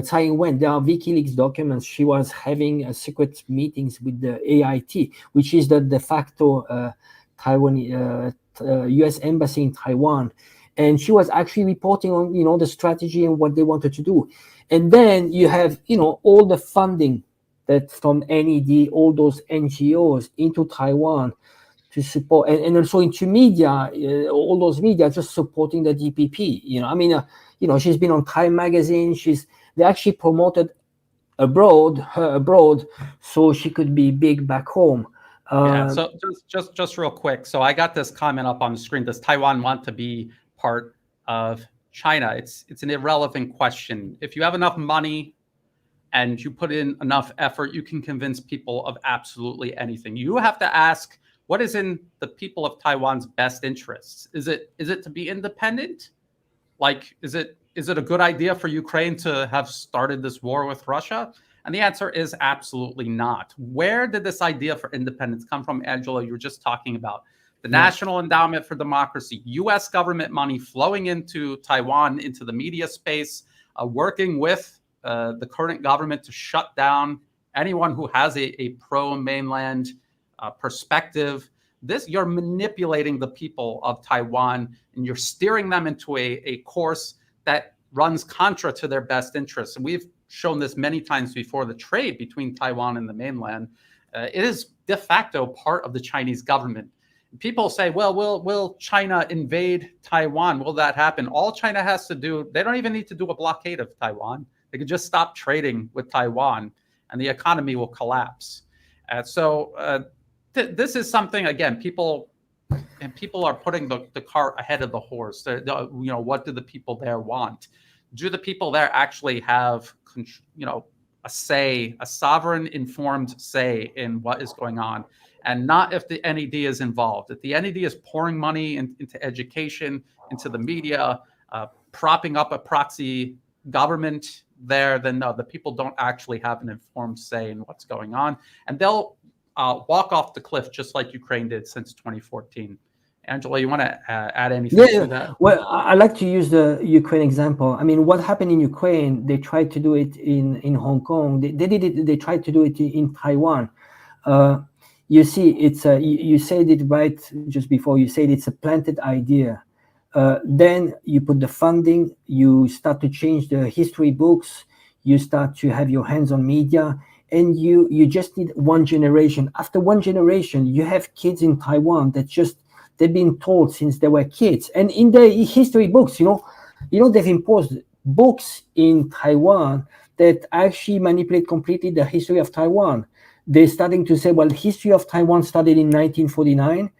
Taiwan, there are WikiLeaks documents. She was having secret meetings with the AIT, which is the de facto Taiwan U.S. embassy in Taiwan, and she was actually reporting on the strategy and what they wanted to do. And then you have all the funding that from NED, all those NGOs into Taiwan to support, and also into media, all those media just supporting the DPP. I mean, she's been on Time magazine. They actually promoted her abroad, so she could be big back home. Yeah. So just real quick. So I got this comment up on the screen. Does Taiwan want to be part of China? It's an irrelevant question. If you have enough money and you put in enough effort, you can convince people of absolutely anything. You have to ask, what is in the people of Taiwan's best interests? Is it to be independent? Like, is it a good idea for Ukraine to have started this war with Russia? And the answer is absolutely not. Where did this idea for independence come from, Angelo? You were just talking about the National Endowment for Democracy, U.S. government money flowing into Taiwan, into the media space, working with the current government to shut down anyone who has a pro-mainland perspective. You're manipulating the people of Taiwan, and you're steering them into a course that runs contra to their best interests. And we've shown this many times before. The trade between Taiwan and the mainland, it is de facto part of the Chinese government. People say, well, will China invade Taiwan? Will that happen? All China has to do, they don't even need to do a blockade of Taiwan. They could just stop trading with Taiwan and the economy will collapse. This is something, again, people are putting the cart ahead of the horse. What do the people there want? Do the people there actually have, a say, a sovereign, informed say in what is going on? And not if the NED is involved. If the NED is pouring money into education, into the media, propping up a proxy government there, then no, the people don't actually have an informed say in what's going on. And they'll walk off the cliff just like Ukraine did since 2014. Angela, you want to add anything to that? Well, I like to use the Ukraine example. I mean, what happened in Ukraine, they tried to do it in Hong Kong. They tried to do it in Taiwan. You see, you said it right just before. You said it's a planted idea. Then you put the funding, you start to change the history books, you start to have your hands on media, and you just need one generation. After one generation, you have kids in Taiwan that they've been told since they were kids. And in the history books, they've imposed books in Taiwan that actually manipulate completely the history of Taiwan. They're starting to say, well, the history of Taiwan started in 1949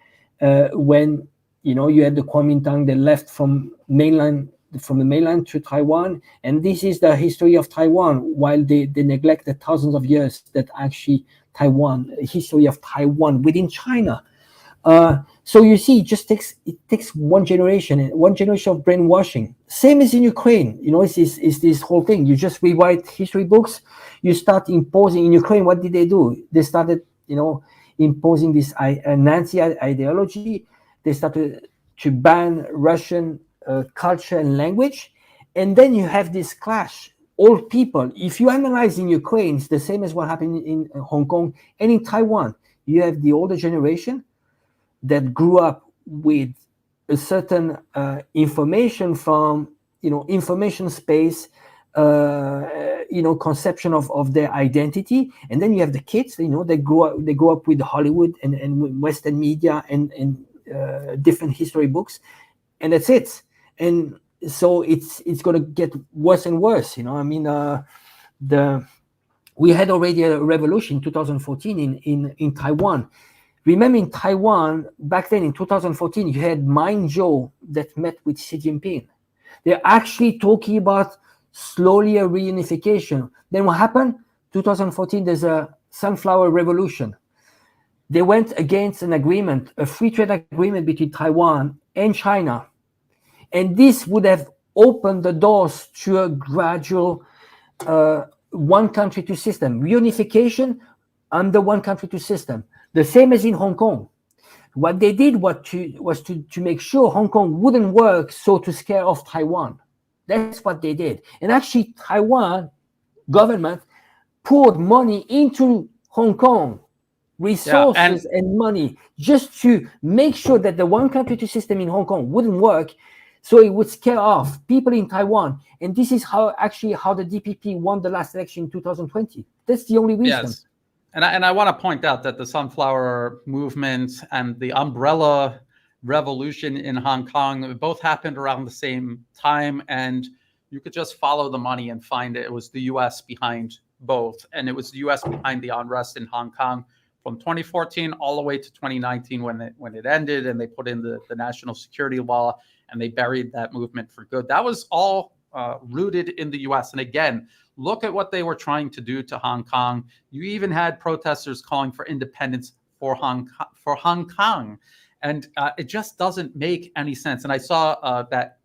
when, you had the Kuomintang that left from the mainland to Taiwan. And this is the history of Taiwan, while they neglect the thousands of years that actually history of Taiwan within China. So you see, it takes one generation of brainwashing. Same as in Ukraine, it's this whole thing. You just rewrite history books. You start imposing. In Ukraine, what did they do? They started, imposing this Nazi ideology. They started to ban Russian culture and language, and then you have this clash. All people. If you analyze in Ukraine, it's the same as what happened in Hong Kong and in Taiwan. You have the older generation that grew up with a certain information from information space, conception of their identity, and then you have the kids. They grow up with Hollywood and Western media and different history books, and that's it. And so it's going to get worse and worse. we had already a revolution in 2014 in Taiwan. Remember, in Taiwan, back then in 2014, you had Mind Zhou that met with Xi Jinping. They're actually talking about slowly a reunification. Then what happened? 2014, there's a sunflower revolution. They went against an agreement, a free trade agreement between Taiwan and China. And this would have opened the doors to a gradual one country, two system. Reunification under one country, two system. The same as in Hong Kong. What they did was to make sure Hong Kong wouldn't work, so to scare off Taiwan. That's what they did. And actually, Taiwan government poured money into Hong Kong, resources and money, just to make sure that the one country, two system in Hong Kong wouldn't work, so it would scare off people in Taiwan. And this is how the DPP won the last election in 2020. That's the only reason. Yes. And I want to point out that the sunflower movement and the umbrella revolution in Hong Kong both happened around the same time, and you could just follow the money and find it was the U.S. behind both, and it was the U.S. behind the unrest in Hong Kong from 2014 all the way to 2019 when it ended, and they put in the national security law and they buried that movement for good. That was all rooted in the U.S. And again, look at what they were trying to do to Hong Kong. You even had protesters calling for independence for Hong Kong. And it just doesn't make any sense. And I saw that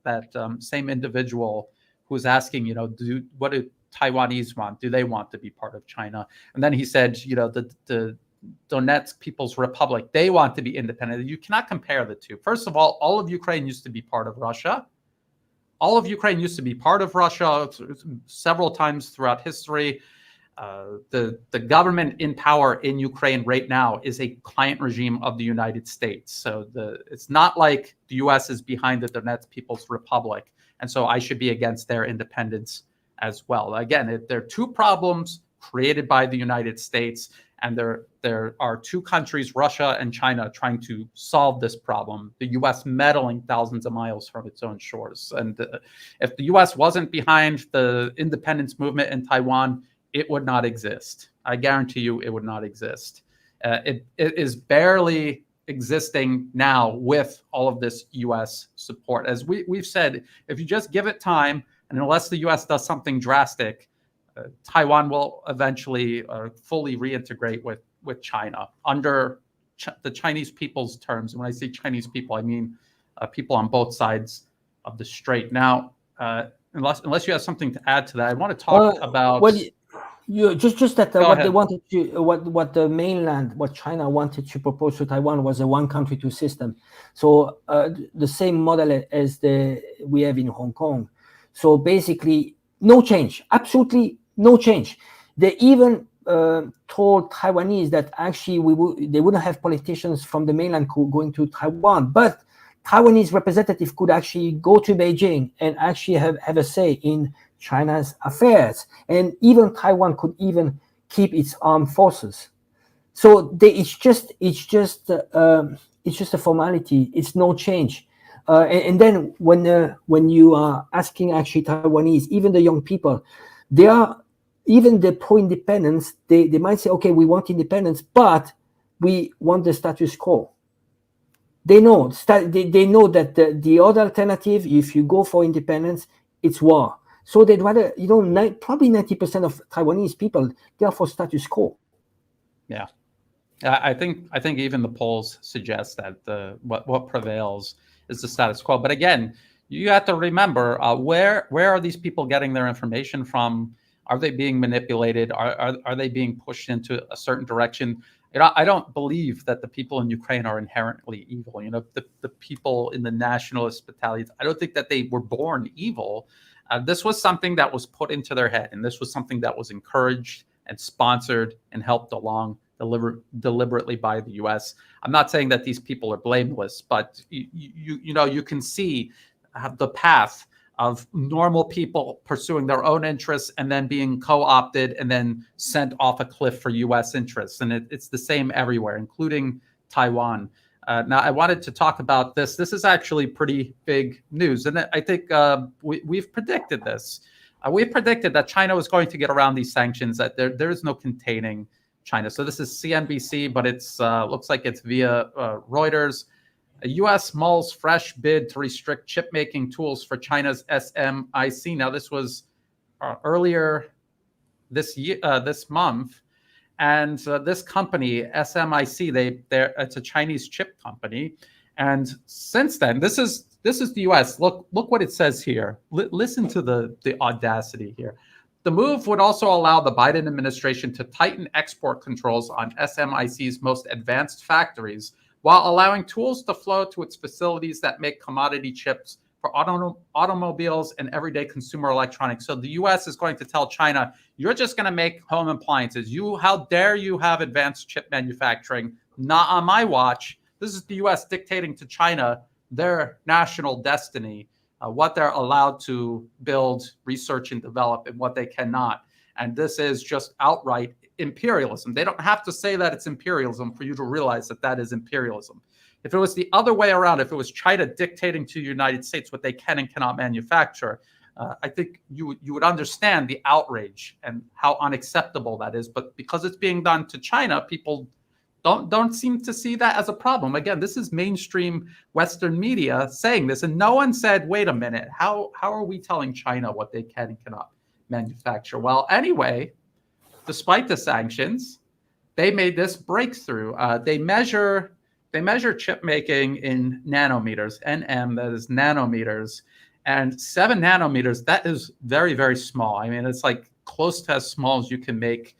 same individual who was asking, what do Taiwanese want? Do they want to be part of China? And then he said, the Donetsk People's Republic, they want to be independent. You cannot compare the two. First of all of Ukraine used to be part of Russia. All of Ukraine used to be part of Russia several times throughout history. The government in power in Ukraine right now is a client regime of the United States. So it's not like the U.S. is behind the Donetsk People's Republic, and so I should be against their independence as well. Again, there are two problems created by the United States, and there are two countries, Russia and China, trying to solve this problem. The U.S. meddling thousands of miles from its own shores. And if the U.S. wasn't behind the independence movement in Taiwan, it would not exist. I guarantee you it would not exist. It is barely existing now with all of this U.S. support. As we've said, if you just give it time, and unless the U.S. does something drastic, Taiwan will eventually fully reintegrate with China under the Chinese people's terms. And when I say Chinese people, I mean people on both sides of the strait. Now, unless you have something to add to that, I want to talk about. Well, just that what they wanted to, what the mainland, what China wanted to propose to Taiwan was a one country, two system. So the same model as we have in Hong Kong. So basically, no change, absolutely no change. They even told Taiwanese that actually they wouldn't have politicians from the mainland going to Taiwan, but Taiwanese representative could actually go to Beijing and actually have a say in China's affairs, and even Taiwan could even keep its armed forces. So it's just a formality. It's no change. And then when you are asking actually Taiwanese, even the young people, even the pro-independence, they might say, okay, we want independence, but we want the status quo. They know that the other alternative, if you go for independence, it's war. So they'd rather, probably 90% of Taiwanese people, they are for status quo. Yeah, I think even the polls suggest that what prevails is the status quo. But again, you have to remember where are these people getting their information from? Are they being manipulated? Are they being pushed into a certain direction? I don't believe that the people in Ukraine are inherently evil. The people in the nationalist battalions, I don't think that they were born evil. This was something that was put into their head, and this was something that was encouraged and sponsored and helped along deliberately by the U.S. I'm not saying that these people are blameless, but you can see the path of normal people pursuing their own interests and then being co-opted and then sent off a cliff for U.S. interests. And it's the same everywhere, including Taiwan. Now, I wanted to talk about this. This is actually pretty big news. And I think we've predicted this. We predicted that China was going to get around these sanctions, that there is no containing China. So this is CNBC, but it's looks like it's via Reuters. A U.S. mulls fresh bid to restrict chip-making tools for China's SMIC. Now, this was earlier this year, this month, and this company, SMIC, it's a Chinese chip company, and since then, this is the U.S. Look what it says here. Listen to the audacity here. The move would also allow the Biden administration to tighten export controls on SMIC's most advanced factories, while allowing tools to flow to its facilities that make commodity chips for automobiles and everyday consumer electronics. So the U.S. is going to tell China, you're just going to make home appliances. How dare you have advanced chip manufacturing? Not on my watch. This is the U.S. dictating to China their national destiny, what they're allowed to build, research, and develop, and what they cannot. And this is just outright imperialism. They don't have to say that it's imperialism for you to realize that that is imperialism. If it was the other way around, if it was China dictating to the United States what they can and cannot manufacture, I think you would understand the outrage and how unacceptable that is. But because it's being done to China, people don't seem to see that as a problem. Again, this is mainstream Western media saying this, and no one said, wait a minute, how are we telling China what they can and cannot manufacture? Well, anyway, despite the sanctions, they made this breakthrough. They measure chip making in nanometers, NM, that is nanometers, and 7 nanometers, that is very, very small. I mean, it's like close to as small as you can make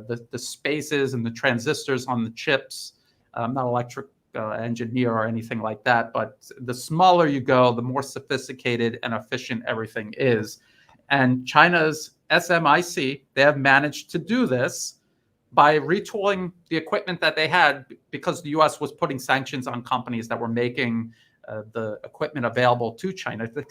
the spaces and the transistors on the chips. I'm not an electric engineer or anything like that, but the smaller you go, the more sophisticated and efficient everything is. And China's SMIC, they have managed to do this by retooling the equipment that they had, because the U.S. was putting sanctions on companies that were making the equipment available to China to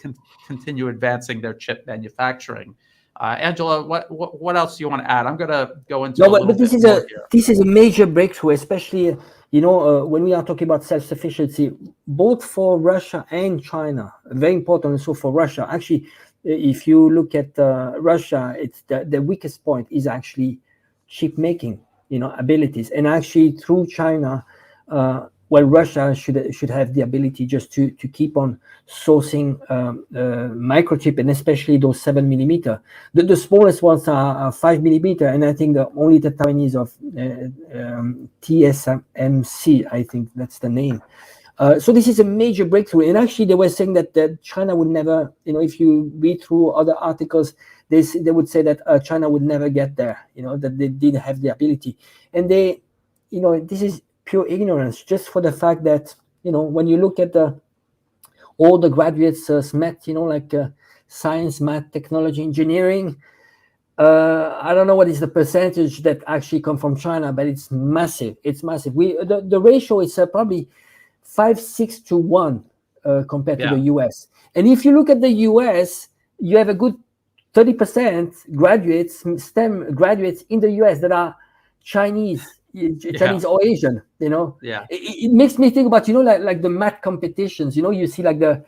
continue advancing their chip manufacturing. Angela, what else do you want to add? I'm going to go into but this is a major breakthrough, especially when we are talking about self-sufficiency, both for Russia and China. Very important also for Russia. Actually, if you look at Russia, it's the weakest point is actually chip making, abilities, and actually through China, Russia should have the ability just to keep on sourcing microchip, and especially those 7 millimeter. The smallest ones are 5 millimeter, and I think only the Taiwanese of TSMC, I think that's the name. So this is a major breakthrough, and actually they were saying that China would never, if you read through other articles, they would say that China would never get there, that they didn't have the ability, and this is pure ignorance, just for the fact that when you look at all the graduates met, like science, math, technology, engineering, I don't know what is the percentage that actually come from China, but it's massive. It's massive. The ratio is probably 5-6 to 1 compared to the US. And if you look at the US, you have a good 30% graduates, STEM graduates in the US that are Chinese or Asian. It makes me think about like the math competitions. You see like the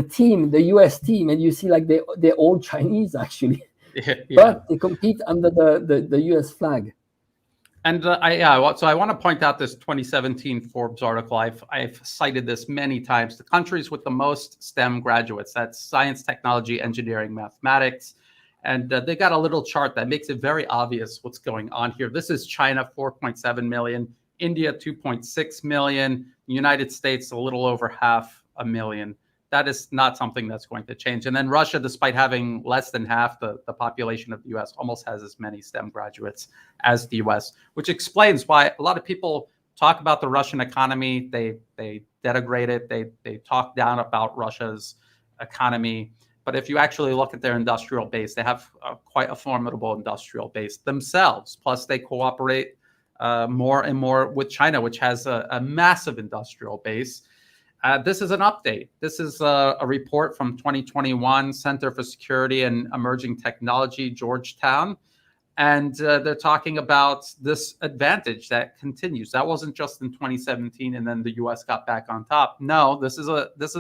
team, the US team, and you see like they're all Chinese actually, but they compete under the US flag. And so I want to point out this 2017 Forbes article. I've cited this many times. The countries with the most STEM graduates, that's science, technology, engineering, mathematics. And they got a little chart that makes it very obvious what's going on here. This is China, 4.7 million, India, 2.6 million, United States, a little over 500,000. That is not something that's going to change. And then Russia, despite having less than half the population of the US, almost has as many STEM graduates as the US, which explains why a lot of people talk about the Russian economy. They denigrate it. They talk down about Russia's economy. But if you actually look at their industrial base, they have quite a formidable industrial base themselves. Plus, they cooperate more and more with China, which has a massive industrial base. This is an update. This is a report from 2021, Center for Security and Emerging Technology, Georgetown. And they're talking about this advantage that continues. That wasn't just in 2017 and then the US got back on top. No, this is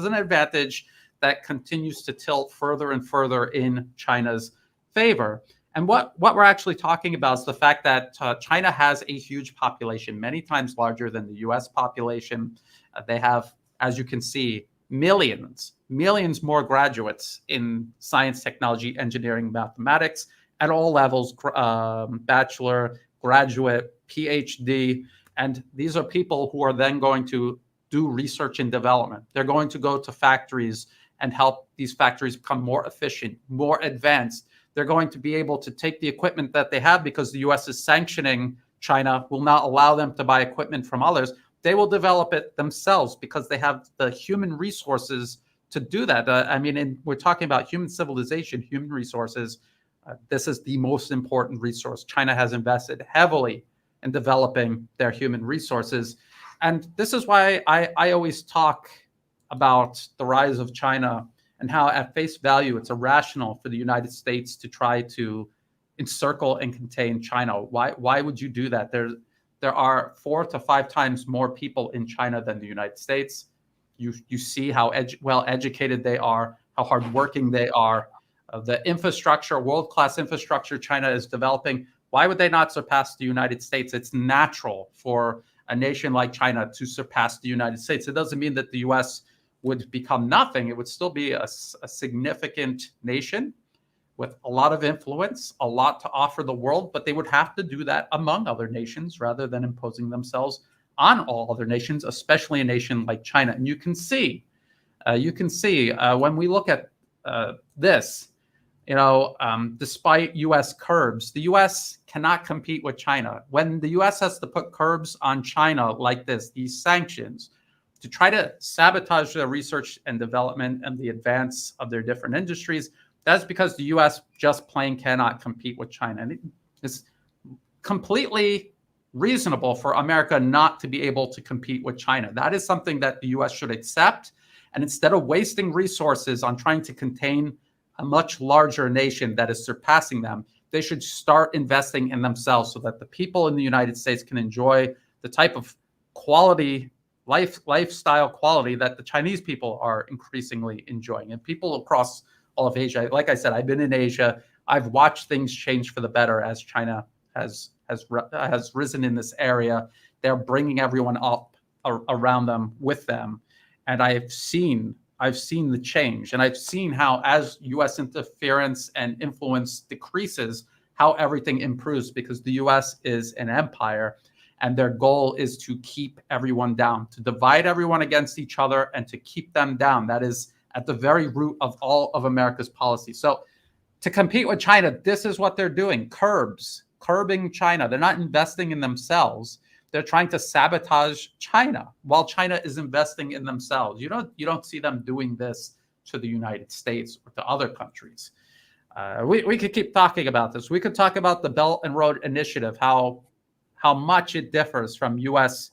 an advantage that continues to tilt further and further in China's favor. And what we're actually talking about is the fact that China has a huge population, many times larger than the US population. They have, as you can see, millions more graduates in science, technology, engineering, mathematics at all levels, bachelor, graduate, PhD. And these are people who are then going to do research and development. They're going to go to factories and help these factories become more efficient, more advanced. They're going to be able to take the equipment that they have, because the US is sanctioning China, will not allow them to buy equipment from others. They will develop it themselves because they have the human resources to do that. We're talking about human civilization, human resources. This is the most important resource. China has invested heavily in developing their human resources. And this is why I always talk about the rise of China and how at face value it's irrational for the United States to try to encircle and contain China. Why would you do that? There are 4 to 5 times more people in China than the United States. You see how well educated they are, how hardworking they are. The infrastructure, world-class infrastructure China is developing. Why would they not surpass the United States? It's natural for a nation like China to surpass the United States. It doesn't mean that the US would become nothing. It would still be a significant nation with a lot of influence, a lot to offer the world, but they would have to do that among other nations rather than imposing themselves on all other nations, especially a nation like China. And you can see when we look at this, despite U.S. curbs, the U.S. cannot compete with China. When the U.S. has to put curbs on China like this, these sanctions, to try to sabotage their research and development and the advance of their different industries, that's because the U.S. just plain cannot compete with China. And it's completely reasonable for America not to be able to compete with China. That is something that the U.S. should accept. And instead of wasting resources on trying to contain a much larger nation that is surpassing them, they should start investing in themselves so that the people in the United States can enjoy the type of quality, lifestyle quality that the Chinese people are increasingly enjoying. And people across all of Asia, like I said, I've been in Asia. I've watched things change for the better as China has risen in this area. They're bringing everyone up around them with them. And I've seen the change, and I've seen how, as U.S. interference and influence decreases, how everything improves, because the U.S. is an empire, and their goal is to keep everyone down, to divide everyone against each other, and to keep them down. That is at the very root of all of America's policy. So to compete with China, this is what they're doing: curbing China. They're not investing in themselves. They're trying to sabotage China while China is investing in themselves. You don't see them doing this to the United States or to other countries. We could keep talking about this. We could talk about the Belt and Road Initiative, how much it differs from U.S.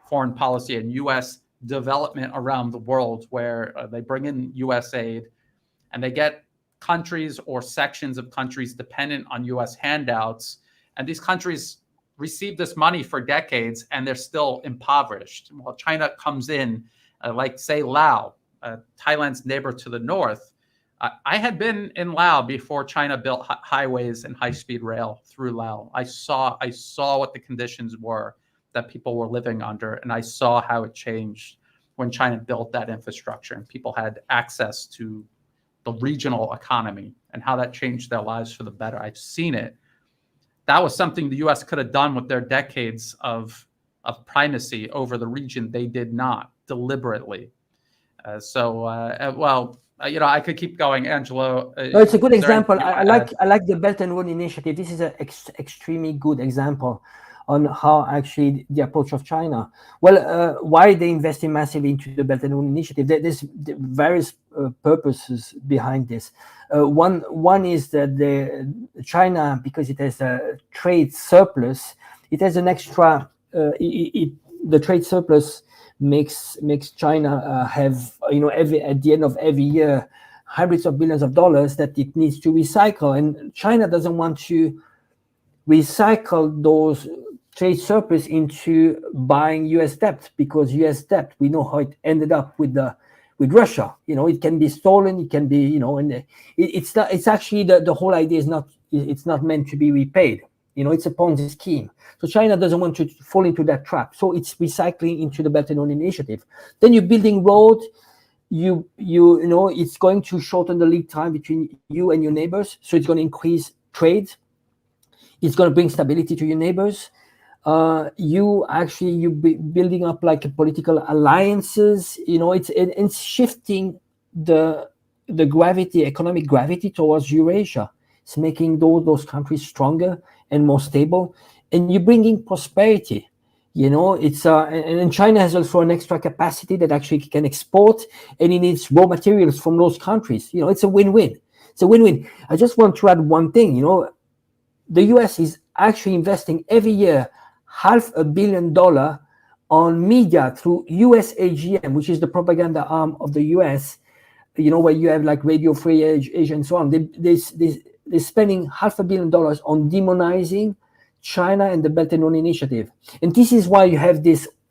foreign policy and U.S. development around the world, where they bring in U.S. aid and they get countries or sections of countries dependent on U.S. handouts. And these countries receive this money for decades, and they're still impoverished. While China comes in, like, say, Laos, Thailand's neighbor to the north. I had been in Laos before China built highways and high-speed rail through Laos. I saw what the conditions were that people were living under, and I saw how it changed when China built that infrastructure and people had access to the regional economy, and how that changed their lives for the better. I've seen it. That was something the U.S. could have done with their decades of primacy over the region. They did not, deliberately. I could keep going, Angelo. No, it's a good example. I like the Belt and Road Initiative. This is an extremely good example on how actually the approach of China. Well, why they investing massively into the Belt and Road Initiative? There's various purposes behind this. One is that China, because it has a trade surplus, it has an extra. The trade surplus makes China have, at the end of every year, hundreds of billions of dollars that it needs to recycle, and China doesn't want to recycle those trade surplus into buying U.S. debt, because U.S. debt, we know how it ended up with the with Russia. It can be stolen, it can be, and it's not. It's actually the whole idea is not. It's not meant to be repaid. It's a Ponzi scheme. So China doesn't want to fall into that trap. So it's recycling into the Belt and Road Initiative. Then you're building road. It's going to shorten the lead time between you and your neighbors. So it's going to increase trade. It's going to bring stability to your neighbors. You building up like political alliances. It's shifting the gravity, economic gravity towards Eurasia. It's making those countries stronger and more stable, and you're bringing prosperity. It's and China has also an extra capacity that actually can export, and it needs raw materials from those countries. It's a win-win. It's a win-win. I just want to add one thing. The US is actually investing every year $500 million on media through USAGM, which is the propaganda arm of the US. Where you have like Radio Free Asia and so on. They're spending $500 million on demonizing China and the Belt and Road Initiative. And this is why you have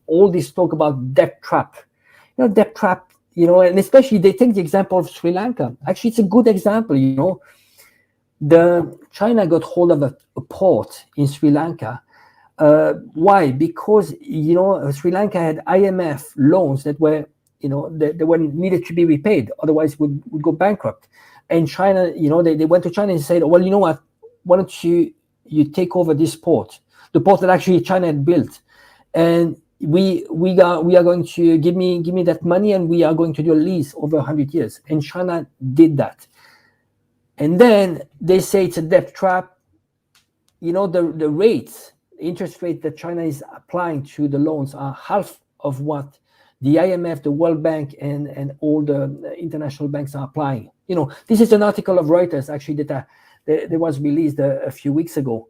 all this talk about debt trap. Debt trap, and especially they take the example of Sri Lanka. Actually, it's a good example, China got hold of a port in Sri Lanka. Why? Because, Sri Lanka had IMF loans that were, they were needed to be repaid. Otherwise would go bankrupt. And China, they went to China and said, well, you know what? Why don't you take over this port, the port that actually China had built, and we are going to give me that money, and we are going to do a lease over 100 years. And China did that. And then they say it's a debt trap. The rates, interest rate that China is applying to the loans are half of what the IMF, the World Bank, and all the international banks are applying. This is an article of Reuters actually that was released a few weeks ago.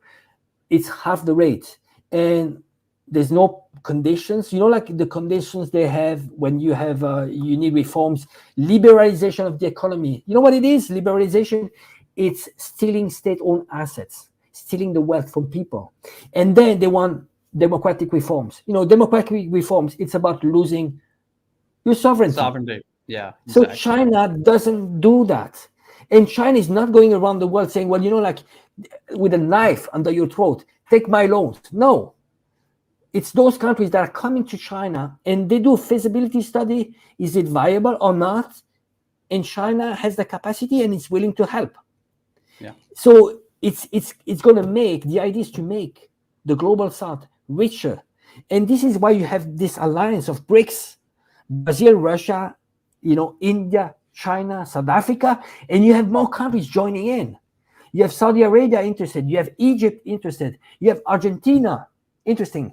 It's half the rate, and there's no conditions. Like the conditions they have when you have you need reforms, liberalization of the economy. You know what it is? Liberalization, it's stealing state-owned assets, stealing the wealth from people, and then they want democratic reforms. Democratic reforms, it's about losing your sovereignty. Yeah. Exactly. So China doesn't do that. And China is not going around the world saying, well, like with a knife under your throat, take my loans. No. It's those countries that are coming to China and they do a feasibility study. Is it viable or not? And China has the capacity and it's willing to help. Yeah. So it's going to the idea is to make the global South richer. And this is why you have this alliance of BRICS, Brazil, Russia, India, China, South Africa, and you have more countries joining in. You have Saudi Arabia interested, you have Egypt interested, you have Argentina, interesting.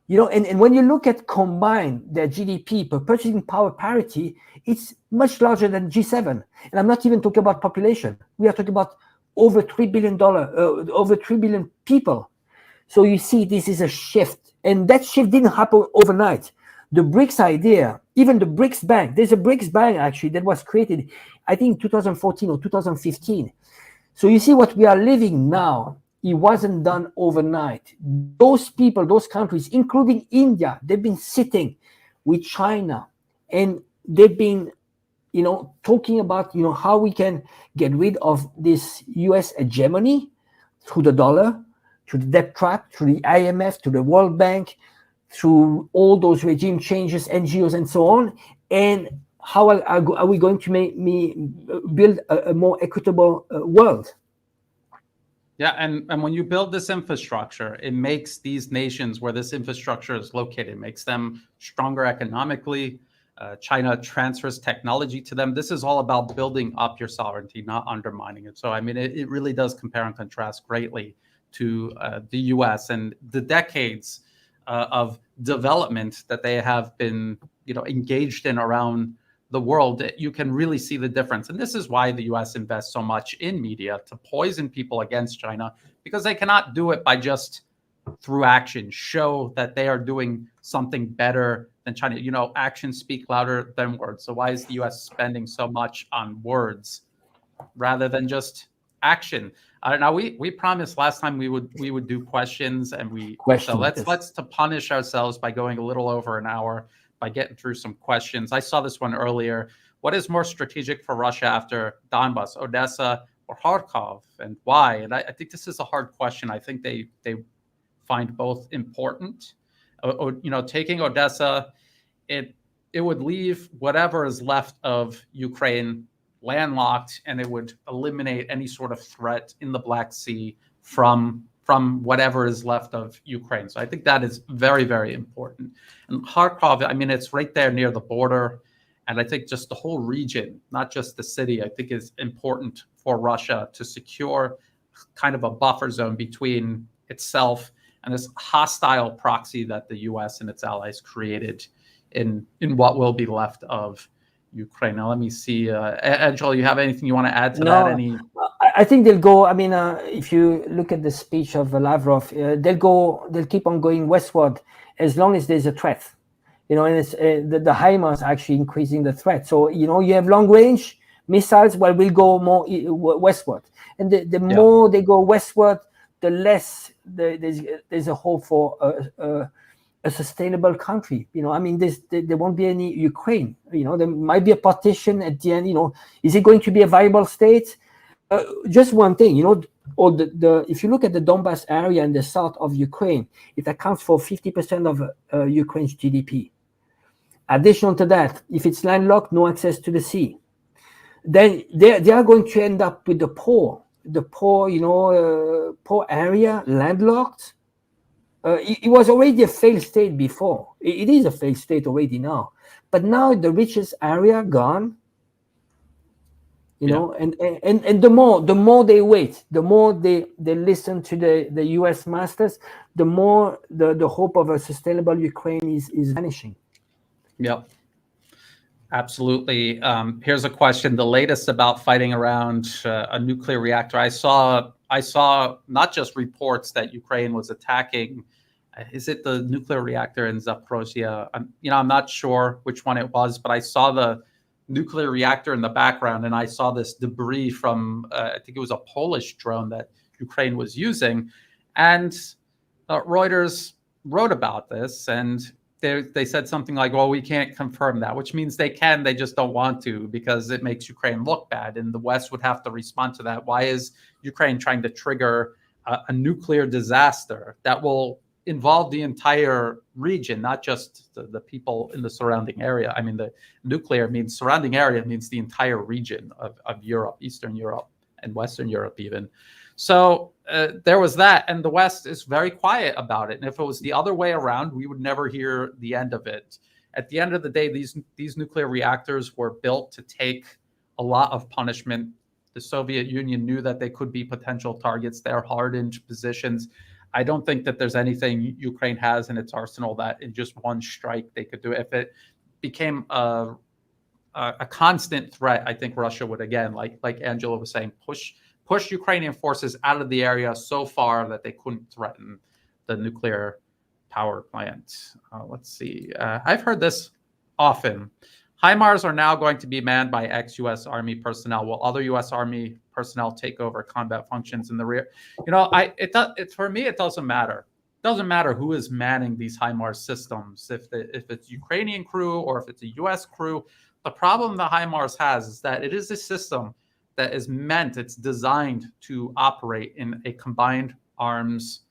And when you look at combined their GDP per purchasing power parity, it's much larger than G7. And I'm not even talking about population. We are talking about over $3 billion, over 3 billion people. So you see, this is a shift. And that shift didn't happen overnight. The BRICS idea, even the BRICS Bank, there's a BRICS Bank actually that was created, I think 2014 or 2015. So you see what we are living now, it wasn't done overnight. Those people, those countries, including India, they've been sitting with China and they've been, talking about, how we can get rid of this US hegemony through the dollar, through the debt trap, through the IMF, through the World Bank, through all those regime changes, NGOs, and so on, and how are we going to build a more equitable world? Yeah, and when you build this infrastructure, it makes these nations where this infrastructure is located, makes them stronger economically. China transfers technology to them. This is all about building up your sovereignty, not undermining it. So, it really does compare and contrast greatly to the US and the decades of development that they have been, engaged in around the world. You can really see the difference. And this is why the US invests so much in media to poison people against China, because they cannot do it by just through action, show that they are doing something better than China. Actions speak louder than words. So why is the US spending so much on words rather than just action? Now we promised last time we would do questions, and so let's to punish ourselves by going a little over an hour. by getting through some questions. I saw this one earlier. What is more strategic for Russia after Donbass, Odessa, or Harkov, and why? And I think this is a hard question. I think they find both important. Taking Odessa, it would leave whatever is left of Ukraine landlocked, and it would eliminate any sort of threat in the Black Sea from whatever is left of Ukraine. So I think that is very, very important. And Harkov, I mean, it's right there near the border. And I think just the whole region, not just the city, I think is important for Russia to secure kind of a buffer zone between itself and this hostile proxy that the US and its allies created in what will be left of Ukraine. Now, let me see. Angelo, you have anything you want to add to that? I think they'll go. I mean, if you look at the speech of Lavrov, they'll keep on going westward as long as there's a threat. And it's the HIMARS actually increasing the threat. So you have long range missiles. Well, we'll go more westward, and the more they go westward, the less there's a hope for a sustainable country. I mean, there won't be any Ukraine. There might be a partition at the end. Is it going to be a viable state? Just one thing, or if you look at the Donbass area in the south of Ukraine, it accounts for 50% of Ukraine's GDP. Additional to that, if it's landlocked, no access to the sea, then they are going to end up with the poor area, landlocked. It was already a failed state before. It is a failed state already now. But now the richest area gone. And the more they wait, the more they listen to the US masters, the more the hope of a sustainable Ukraine is vanishing. Yep, absolutely. Here's a question: the latest about fighting around a nuclear reactor. I saw not just reports that Ukraine was attacking. Is it the nuclear reactor in Zaporozhye? I'm not sure which one it was, but I saw the nuclear reactor in the background, and I saw this debris from I think it was a Polish drone that Ukraine was using, and Reuters wrote about this, and they said something like, well, we can't confirm that, which means they can, they just don't want to, because it makes Ukraine look bad, and the West would have to respond to that. Why is Ukraine trying to trigger a nuclear disaster that will involve the entire region, not just the people in the surrounding area? I mean, the nuclear means surrounding area means the entire region of Europe, Eastern Europe and Western Europe even. So there was that, and the West is very quiet about it. And if it was the other way around, we would never hear the end of it. At the end of the day, these nuclear reactors were built to take a lot of punishment. The Soviet Union knew that they could be potential targets. They're hardened positions. I don't think that there's anything Ukraine has in its arsenal that in just one strike they could do. If it became a constant threat, I think Russia would, again, like Angelo was saying, push Ukrainian forces out of the area so far that they couldn't threaten the nuclear power plant. Let's see. I've heard this often. HIMARS are now going to be manned by ex-U.S. Army personnel. Will other U.S. Army personnel take over combat functions in the rear? For me, it doesn't matter. It doesn't matter who is manning these HIMARS systems. If it's Ukrainian crew or if it's a U.S. crew, the problem the HIMARS has is that it is a system that is it's designed to operate in a combined arms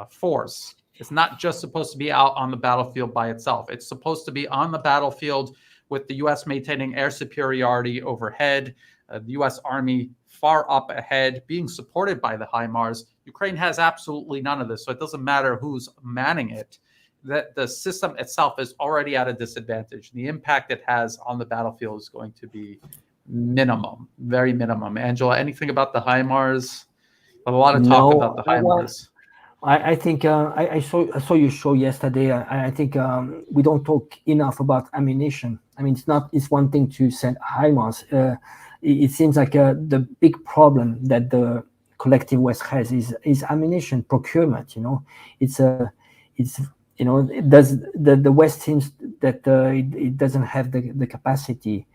force. It's not just supposed to be out on the battlefield by itself. It's supposed to be on the battlefield with the U.S. maintaining air superiority overhead, the U.S. Army far up ahead, being supported by the HIMARS. Ukraine has absolutely none of this, so it doesn't matter who's manning it. That the system itself is already at a disadvantage. The impact it has on the battlefield is going to be minimum, very minimum. Angela, anything about the HIMARS? A lot of talk about the HIMARS. I think I saw your show yesterday. I think we don't talk enough about ammunition. I mean, it's one thing to send HIMARS. It seems like the big problem that the collective West has is ammunition procurement. The West seems that it doesn't have the capacity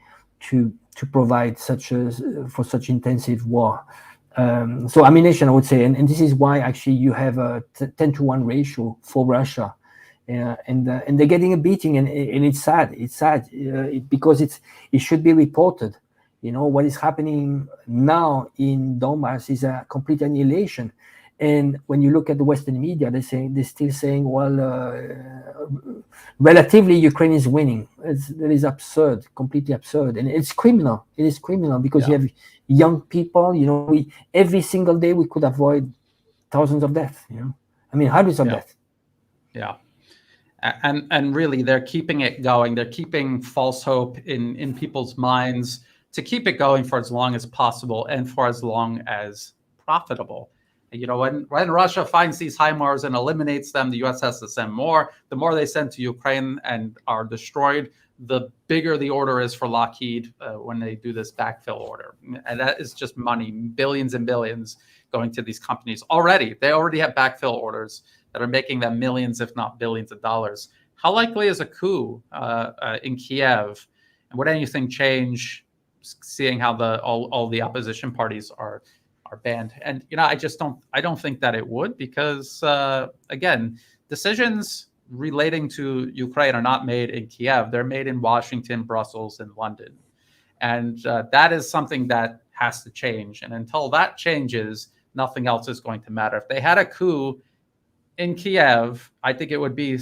to provide for such intensive war. So ammunition, I would say, and this is why actually you have a 10-to-1 ratio for Russia and they're getting a beating, and it's sad. It's sad because it should be reported. What is happening now in Donbass is a complete annihilation. And when you look at the Western media, they're still saying, well, relatively Ukraine is winning. That is absurd, completely absurd, and it's criminal. It is criminal because you have young people. Every single day we could avoid thousands of deaths. I mean, hundreds of deaths. Yeah. And really, they're keeping it going. They're keeping false hope in people's minds to keep it going for as long as possible and for as long as profitable. When Russia finds these HIMARS and eliminates them, the U.S. has to send more. The more they send to Ukraine and are destroyed, the bigger the order is for Lockheed when they do this backfill order. And that is just money, billions and billions going to these companies already. They already have backfill orders that are making them millions, if not billions of dollars. How likely is a coup in Kiev? And would anything change, seeing how all the opposition parties are banned? And I don't think that it would, because again, decisions relating to Ukraine are not made in Kiev. They're made in Washington, Brussels, and London. And that is something that has to change. And until that changes, nothing else is going to matter. If they had a coup in Kiev, I think it would be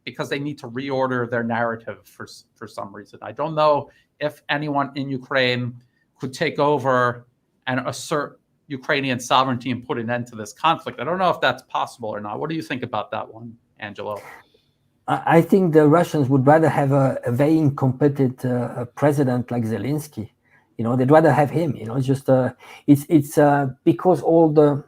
because they need to reorder their narrative for some reason. I don't know if anyone in Ukraine could take over and assert Ukrainian sovereignty and put an end to this conflict. I don't know if that's possible or not. What do you think about that one, Angelo? I think the Russians would rather have a very incompetent president like Zelensky. They'd rather have him. It's just it's because all the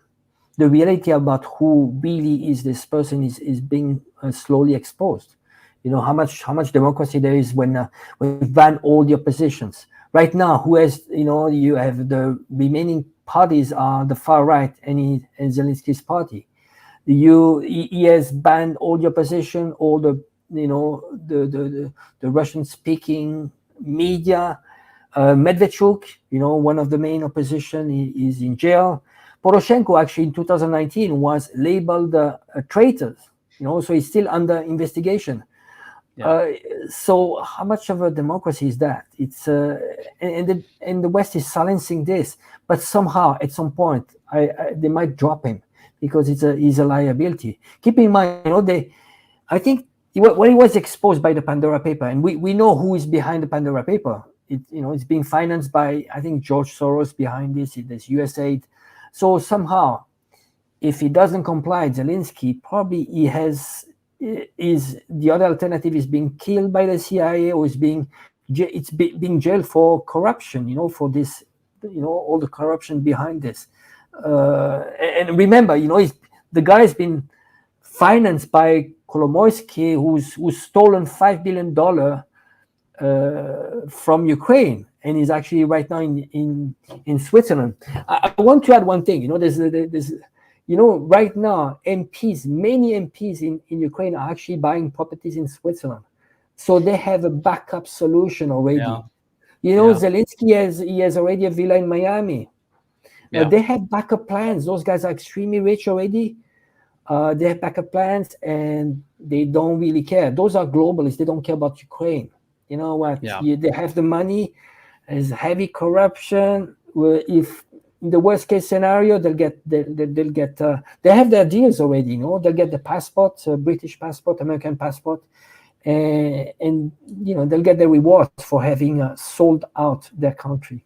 reality about who really is this person is being slowly exposed. How much democracy there is when you ban all the oppositions. Right now, who has you have the remaining parties are the far right and Zelensky's party. He has banned all the opposition, all the the Russian speaking media. Medvedchuk, one of the main opposition, is in jail. Poroshenko actually in 2019 was labeled a traitor, so he's still under investigation. Yeah. So how much of a democracy is that? It's and the West is silencing this, but somehow at some point they might drop him because he's a liability. Keep in mind, I think when he was exposed by the Pandora paper, and we know who is behind the Pandora paper. It's being financed by, I think, George Soros behind this. There's USAID. So somehow, if he doesn't comply, Zelensky probably the other alternative is being killed by the CIA, or is being jailed for corruption. For this, all the corruption behind this. And remember, the guy has been financed by Kolomoisky, who's stolen $5 billion from Ukraine, and is actually right now in Switzerland. I want to add one thing. There's right now many MPs in Ukraine are actually buying properties in Switzerland, so they have a backup solution already. Zelensky has already a villa in Miami. They have backup plans. Those guys are extremely rich already. They have backup plans, and they don't really care. Those are globalists. They don't care about Ukraine. You know what? They have the money. There's heavy corruption. If in the worst case scenario, they have their deals already. They'll get the passport, British passport, American passport, and they'll get the rewards for having sold out their country.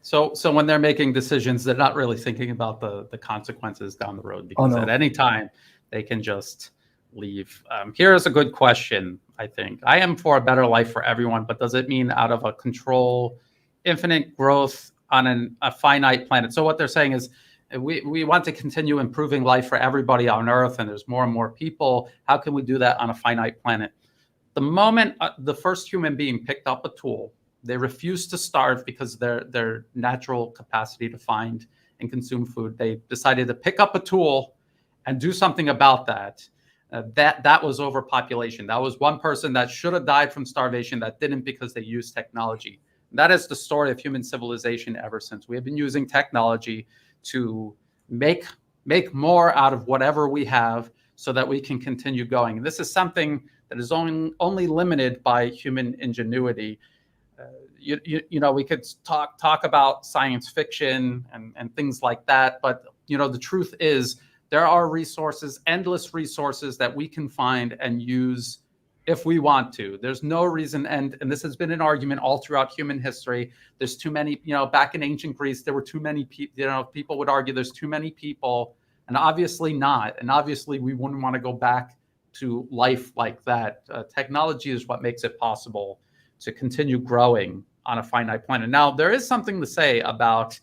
So when they're making decisions, they're not really thinking about the consequences down the road, because at any time they can just leave. Here is a good question, I think. I am for a better life for everyone, but does it mean out of a control, infinite growth on a finite planet? So what they're saying is we want to continue improving life for everybody on Earth, and there's more and more people. How can we do that on a finite planet? The moment the first human being picked up a tool, they refused to starve because their natural capacity to find and consume food. They decided to pick up a tool and do something about that. That was overpopulation. That was one person that should have died from starvation that didn't because they used technology. That is the story of human civilization ever since. We have been using technology to make more out of whatever we have, so that we can continue going. This is something that is only limited by human ingenuity. You know, we could talk about science fiction and things like that, but you know, the truth is there are resources, endless resources that we can find and use if we want to. There's no reason, and this has been an argument all throughout human history. There's too many, you know, back in ancient Greece, there were too many people, you know, people would argue there's too many people, and obviously not. And obviously we wouldn't want to go back to life like that. Technology is what makes it possible to continue growing on a finite planet. Now, there is something to say about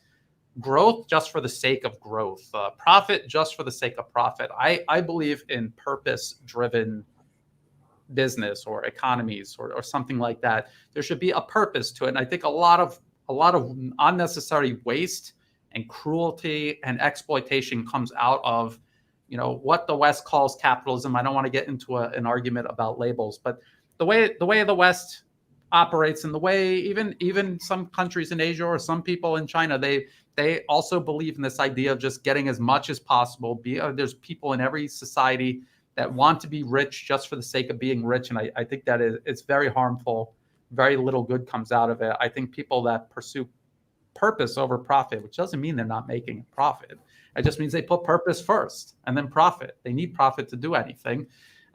growth just for the sake of growth, profit just for the sake of profit. I believe in purpose-driven business or economies or something like that. There should be a purpose to it. And I think a lot of unnecessary waste and cruelty and exploitation comes out of, you know, what the West calls capitalism. I don't want to get into an argument about labels, but the way the West operates, and the way even some countries in Asia or some people in China, they also believe in this idea of just getting as much as possible. There's people in every society that want to be rich just for the sake of being rich, and I think that it's very harmful. Very little good comes out of it. I think people that pursue purpose over profit, which doesn't mean they're not making a profit. It just means they put purpose first and then profit. They need profit to do anything.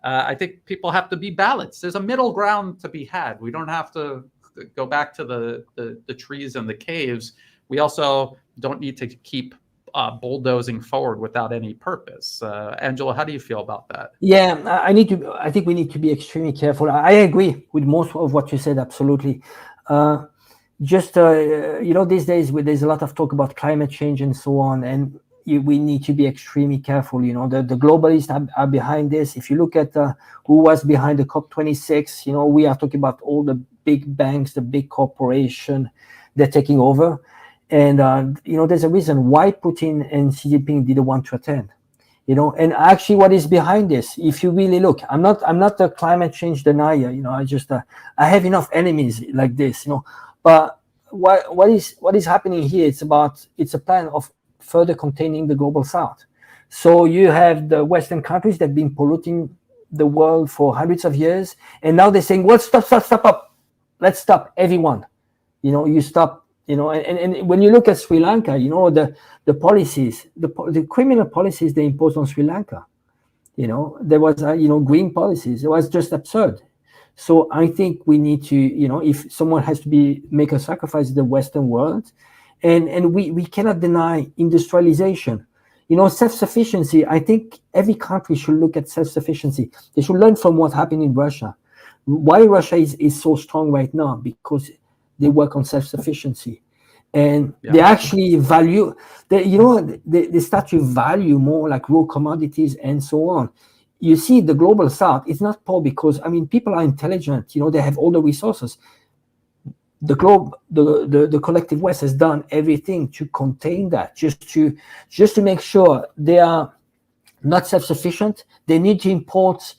I think people have to be balanced. There's a middle ground to be had. We don't have to go back to the trees and the caves. We also don't need to keep bulldozing forward without any purpose. Angelo, how do you feel about that? Yeah, I think we need to be extremely careful. I agree with most of what you said, absolutely. You know, these days there's a lot of talk about climate change and so on, and we need to be extremely careful. You know, the globalists are behind this. If you look at who was behind the COP26, you know, we are talking about all the big banks, the big corporation, they're taking over. And, you know, there's a reason why Putin and Xi Jinping didn't want to attend, you know, and actually what is behind this, if you really look, I'm not a climate change denier, you know, I have enough enemies like this, you know, but what is happening here, it's a plan of further containing the global South. So you have the Western countries that have been polluting the world for hundreds of years, and now they're saying, well, stop, let's stop, everyone, you know, you stop. You know, and when you look at Sri Lanka, you know, the policies, the criminal policies they imposed on Sri Lanka, you know, there was, you know, green policies. It was just absurd. So I think we need to, you know, if someone has to make a sacrifice in the Western world, and we cannot deny industrialization. You know, self-sufficiency, I think every country should look at self-sufficiency. They should learn from what happened in Russia. Why Russia is so strong right now? Because they work on self-sufficiency, and they actually value, they start to value more like raw commodities and so on. You see, the global South is not poor because, I mean, people are intelligent, you know, they have all the resources. The collective West has done everything to contain that, just to make sure they are not self-sufficient. They need to import,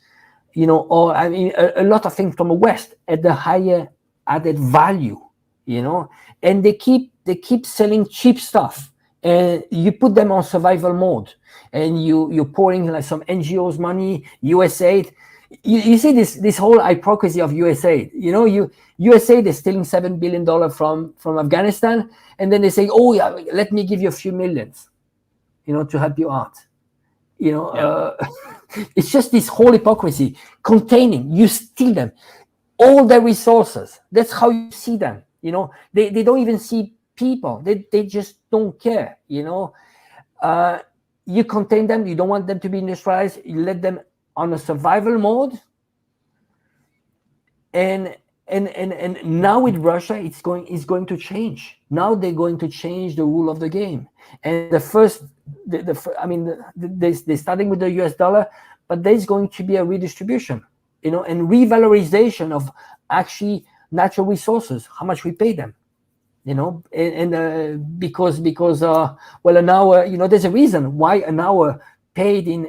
you know, or I mean, a lot of things from the West at the higher added value. You know, and they keep selling cheap stuff, and you put them on survival mode, and you're pouring like some NGOs money, USAID. You see this whole hypocrisy of USAID. You know, USAID is stealing $7 billion from Afghanistan, and then they say, oh yeah, let me give you a few millions, you know, to help you out. You know, it's just this whole hypocrisy. Containing, you steal them, all their resources. That's how you see them. You know, they don't even see people. They just don't care, you know. You contain them. You don't want them to be industrialized. You let them on a survival mode. And now with Russia, it's going to change. Now they're going to change the rule of the game. And they're starting with the US dollar, but there's going to be a redistribution, you know, and revalorization of actually natural resources, how much we pay them, you know, and because well, an hour, you know, there's a reason why an hour paid in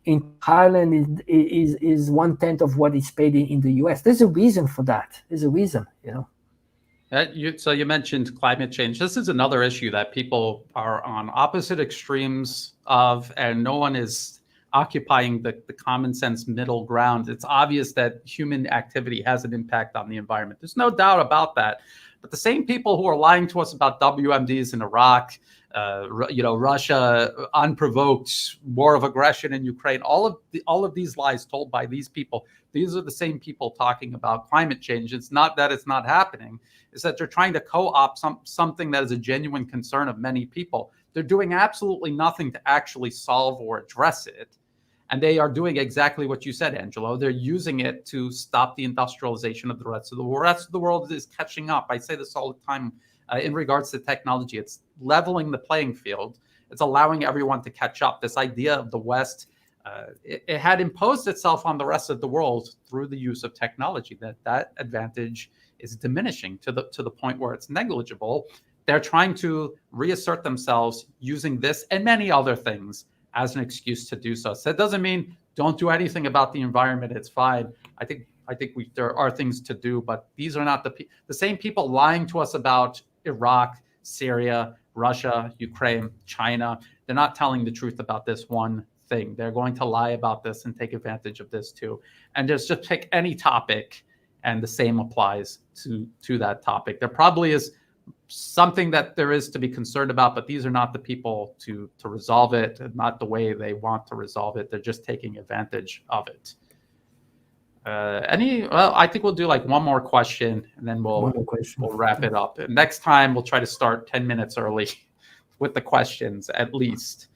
Thailand is 1/10 of what is paid in the US. There's a reason for that. There's a reason, you know. So you mentioned climate change. This is another issue that people are on opposite extremes of, and no one is occupying the common sense middle ground. It's obvious that human activity has an impact on the environment. There's no doubt about that. But the same people who are lying to us about WMDs in Iraq, Russia, unprovoked war of aggression in Ukraine, all of these lies told by these people, these are the same people talking about climate change. It's not that it's not happening. It's that they're trying to co-opt something that is a genuine concern of many people. They're doing absolutely nothing to actually solve or address it. And they are doing exactly what you said, Angelo. They're using it to stop the industrialization of the rest of the world. The rest of the world is catching up. I say this all the time in regards to technology. It's leveling the playing field. It's allowing everyone to catch up. This idea of the West, it had imposed itself on the rest of the world through the use of technology. That advantage is diminishing to the point where it's negligible. They're trying to reassert themselves using this and many other things as an excuse to do so. So that doesn't mean don't do anything about the environment. It's fine. I think there are things to do, but these are not the same people lying to us about Iraq, Syria, Russia, Ukraine, China. They're not telling the truth about this one thing. They're going to lie about this and take advantage of this too. And just pick any topic, and the same applies to that topic. There probably is something that there is to be concerned about, but these are not the people to resolve it, not the way they want to resolve it. They're just taking advantage of it. Well, I think we'll do like one more question, and then we'll wrap it up. And next time we'll try to start 10 minutes early with the questions at least.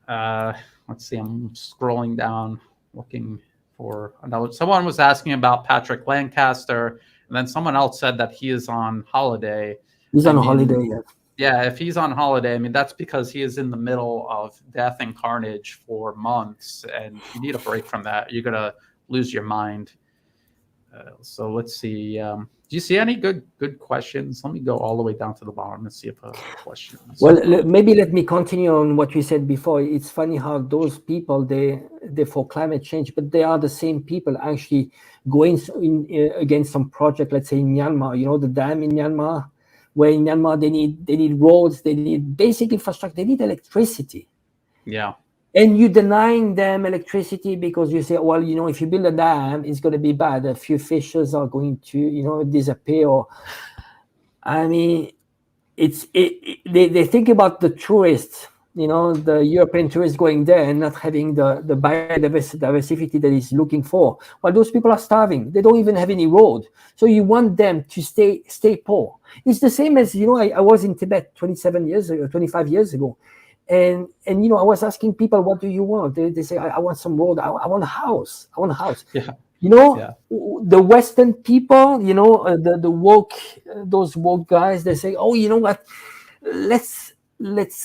Let's see, I'm scrolling down looking for another. Someone was asking about Patrick Lancaster, and then someone else said that he is on holiday. He's on holiday, yeah. Yeah, if he's on holiday, I mean, that's because he is in the middle of death and carnage for months, and you need a break from that. You're going to lose your mind. So let's see. Do you see any good questions? Let me go all the way down to the bottom and see if a question. Well, maybe let me continue on what we said before. It's funny how those people, they're for climate change, but they are the same people actually going against some project, let's say in Myanmar, the dam in Myanmar, where in Myanmar they need roads, they need basic infrastructure, they need electricity. Yeah. And you're denying them electricity because you say, well, if you build a dam, it's going to be bad. A few fishes are going to, disappear. I mean, they think about the tourists, the European tourists going there and not having the biodiversity that he's looking for. Well, those people are starving. They don't even have any road. So you want them to stay poor. It's the same as, I was in Tibet 25 years ago. And I was asking people, what do you want? They say, I want some road. I want a house. I want a house. Yeah. The Western people, the woke, those woke guys, they say, oh, you know what? Let's it's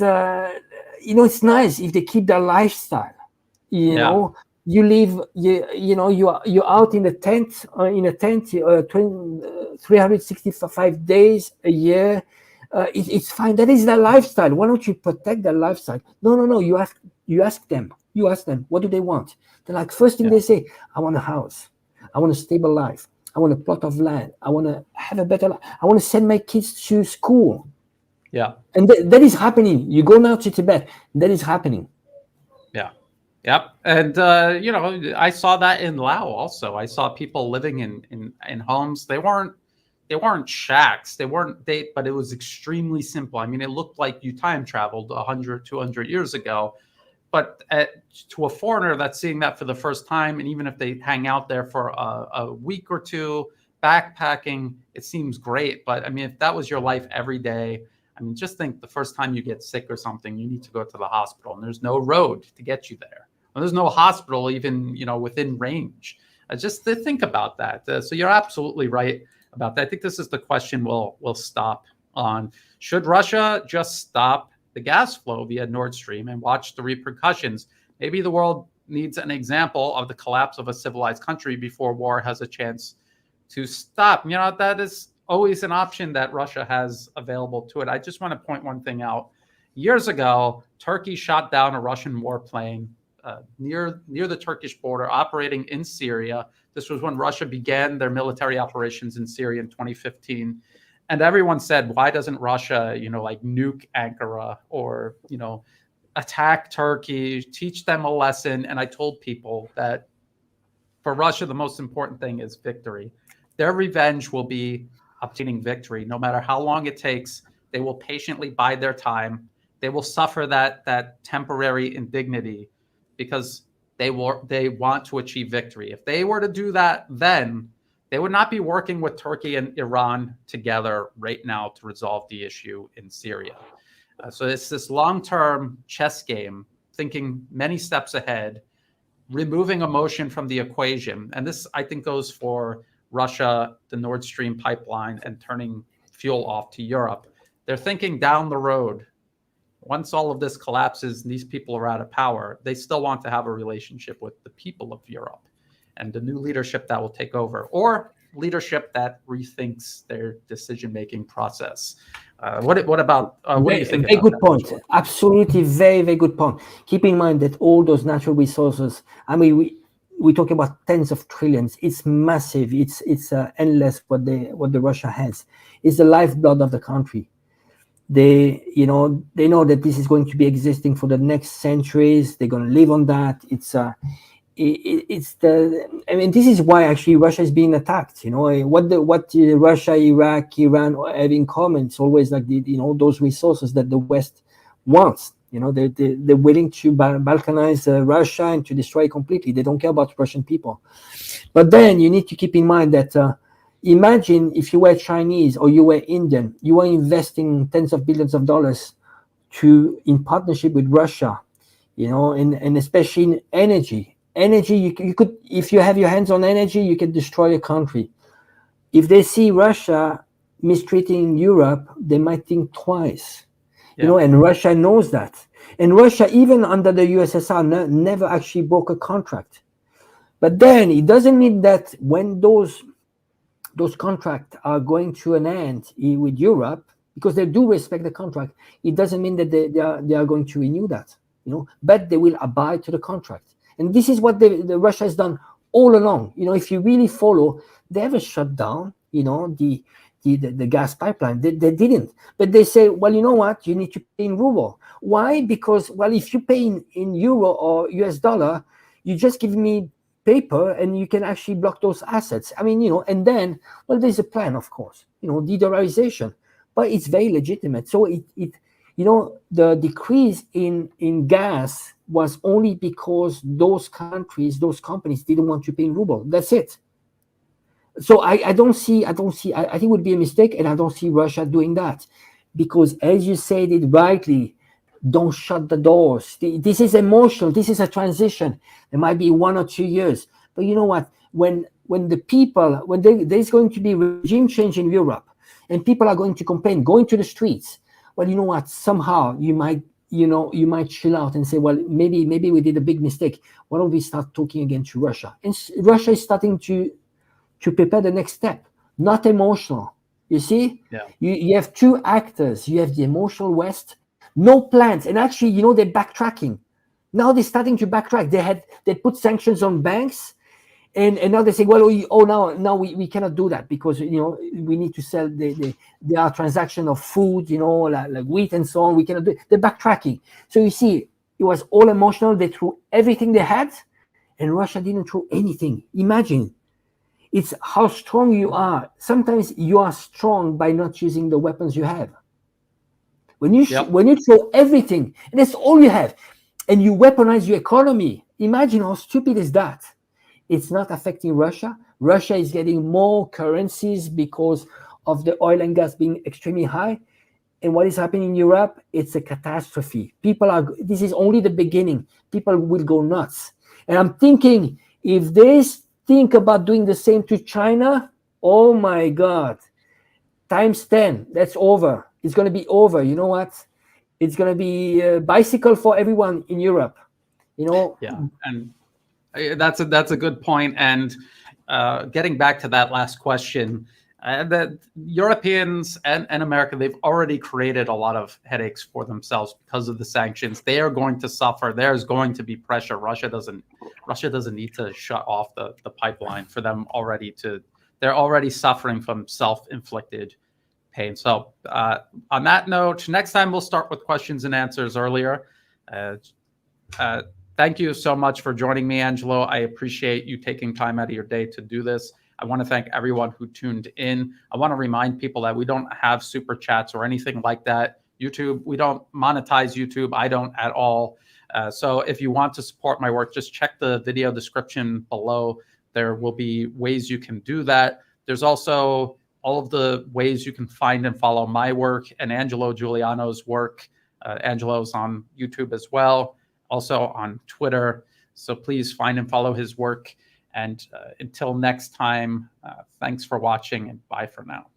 nice if they keep their lifestyle. You live, you're out in a tent, 365 days a year. It's fine. That is their lifestyle. Why don't you protect their lifestyle? No. You ask them. What do they want? They're like, first thing they say, I want a house. I want a stable life. I want a plot of land. I want to have a better life. I want to send my kids to school. Yeah. And that is happening. You go now to Tibet. That is happening. Yeah. Yep. And, I saw that in Laos also. I saw people living in homes. They weren't shacks. But it was extremely simple. I mean, it looked like you time traveled 100, 200 years ago. But to a foreigner that's seeing that for the first time, and even if they hang out there for a week or two, backpacking, it seems great. But I mean, if that was your life every day, I mean, just think the first time you get sick or something, you need to go to the hospital, and there's no road to get you there. And there's no hospital even, within range. Just to think about that. So you're absolutely right about that. I think this is the question we'll stop on. Should Russia just stop the gas flow via Nord Stream and watch the repercussions? Maybe the world needs an example of the collapse of a civilized country before war has a chance to stop. That is always an option that Russia has available to it. I just want to point one thing out. Years ago, Turkey shot down a Russian warplane near the Turkish border, operating in Syria. This was when Russia began their military operations in Syria in 2015. And everyone said, why doesn't Russia, nuke Ankara or, attack Turkey, teach them a lesson. And I told people that for Russia, the most important thing is victory. Their revenge will be obtaining victory, no matter how long it takes. They will patiently bide their time. They will suffer that temporary indignity because they want to achieve victory. If they were to do that, then they would not be working with Turkey and Iran together right now to resolve the issue in Syria. So it's this long-term chess game, thinking many steps ahead, removing emotion from the equation. And this, I think, goes for Russia, the Nord Stream pipeline, and turning fuel off to Europe. They're thinking down the road. Once all of this collapses and these people are out of power, they still want to have a relationship with the people of Europe and the new leadership that will take over, or leadership that rethinks their decision-making process. What about what do you think? Very good point. Absolutely, very, very good point. Keep in mind that all those natural resources, I mean, we talk about tens of trillions. It's massive. It's endless what the Russia has. It's the lifeblood of the country. They know that this is going to be existing for the next centuries. They're going to live on that. This is why actually Russia is being attacked. What Russia, Iraq, Iran have in common. It's always like those resources that the West wants. They're willing to balkanize Russia and to destroy it completely. They don't care about Russian people. But then you need to keep in mind that imagine if you were Chinese or you were Indian, you were investing tens of billions of dollars in partnership with Russia, and especially in energy. Energy, you could, if you have your hands on energy, you can destroy a country. If they see Russia mistreating Europe, they might think twice. Yeah. And Russia knows that. And Russia, even under the USSR, never actually broke a contract. But then it doesn't mean that when those contracts are going to an end with Europe, because they do respect the contract, it doesn't mean that they are going to renew that. But they will abide to the contract. And this is what the Russia has done all along. If you really follow, they haven't shut down, the gas pipeline. They didn't. But they say, well, you know what? You need to pay in ruble. Why? Because, well, if you pay in euro or US dollar, you just give me paper and you can actually block those assets. I mean, and then, well, there's a plan, of course, de-dollarization. But it's very legitimate. So the decrease in gas was only because those countries, those companies didn't want to pay in ruble. That's it. So I think it would be a mistake, and I don't see Russia doing that, because as you said it rightly, don't shut the doors. This is emotional. This is a transition. It might be 1 or 2 years, but you know what? When there's going to be regime change in Europe, and people are going to complain, going to the streets. Well, you know what? Somehow you might chill out and say, well, maybe we did a big mistake. Why don't we start talking again to Russia? And Russia is starting to prepare the next step, not emotional. You see? Yeah. You have two actors. You have the emotional West, no plans. And actually, they're backtracking. Now they're starting to backtrack. They put sanctions on banks. And now they say, well, now we cannot do that because, we need to sell there are transactions of food, like wheat and so on. We cannot do it. They're backtracking. So you see, it was all emotional. They threw everything they had, and Russia didn't throw anything. Imagine. It's how strong you are. Sometimes you are strong by not using the weapons you have. When you throw everything, and that's all you have, and you weaponize your economy, imagine how stupid is that. It's not affecting Russia. Russia is getting more currencies because of the oil and gas being extremely high. And what is happening in Europe? It's a catastrophe. This is only the beginning. People will go nuts. And I'm thinking, if they think about doing the same to China, oh my God, times 10, that's over. It's going to be over. You know what? It's going to be a bicycle for everyone in Europe. Yeah, and that's a good point. And getting back to that last question, the Europeans and America, they've already created a lot of headaches for themselves because of the sanctions. They are going to suffer. There's going to be pressure. Russia doesn't need to shut off the pipeline for them already they're already suffering from self-inflicted pain. So on that note, next time we'll start with questions and answers earlier. Thank you so much for joining me, Angelo. I appreciate you taking time out of your day to do this. I want to thank everyone who tuned in. I want to remind people that we don't have super chats or anything like that. YouTube, we don't monetize YouTube. I don't at all. So if you want to support my work, just check the video description below. There will be ways you can do that. There's also all of the ways you can find and follow my work and Angelo Giuliano's work. Angelo's on YouTube as well, also on Twitter. So please find and follow his work. And until next time, thanks for watching and bye for now.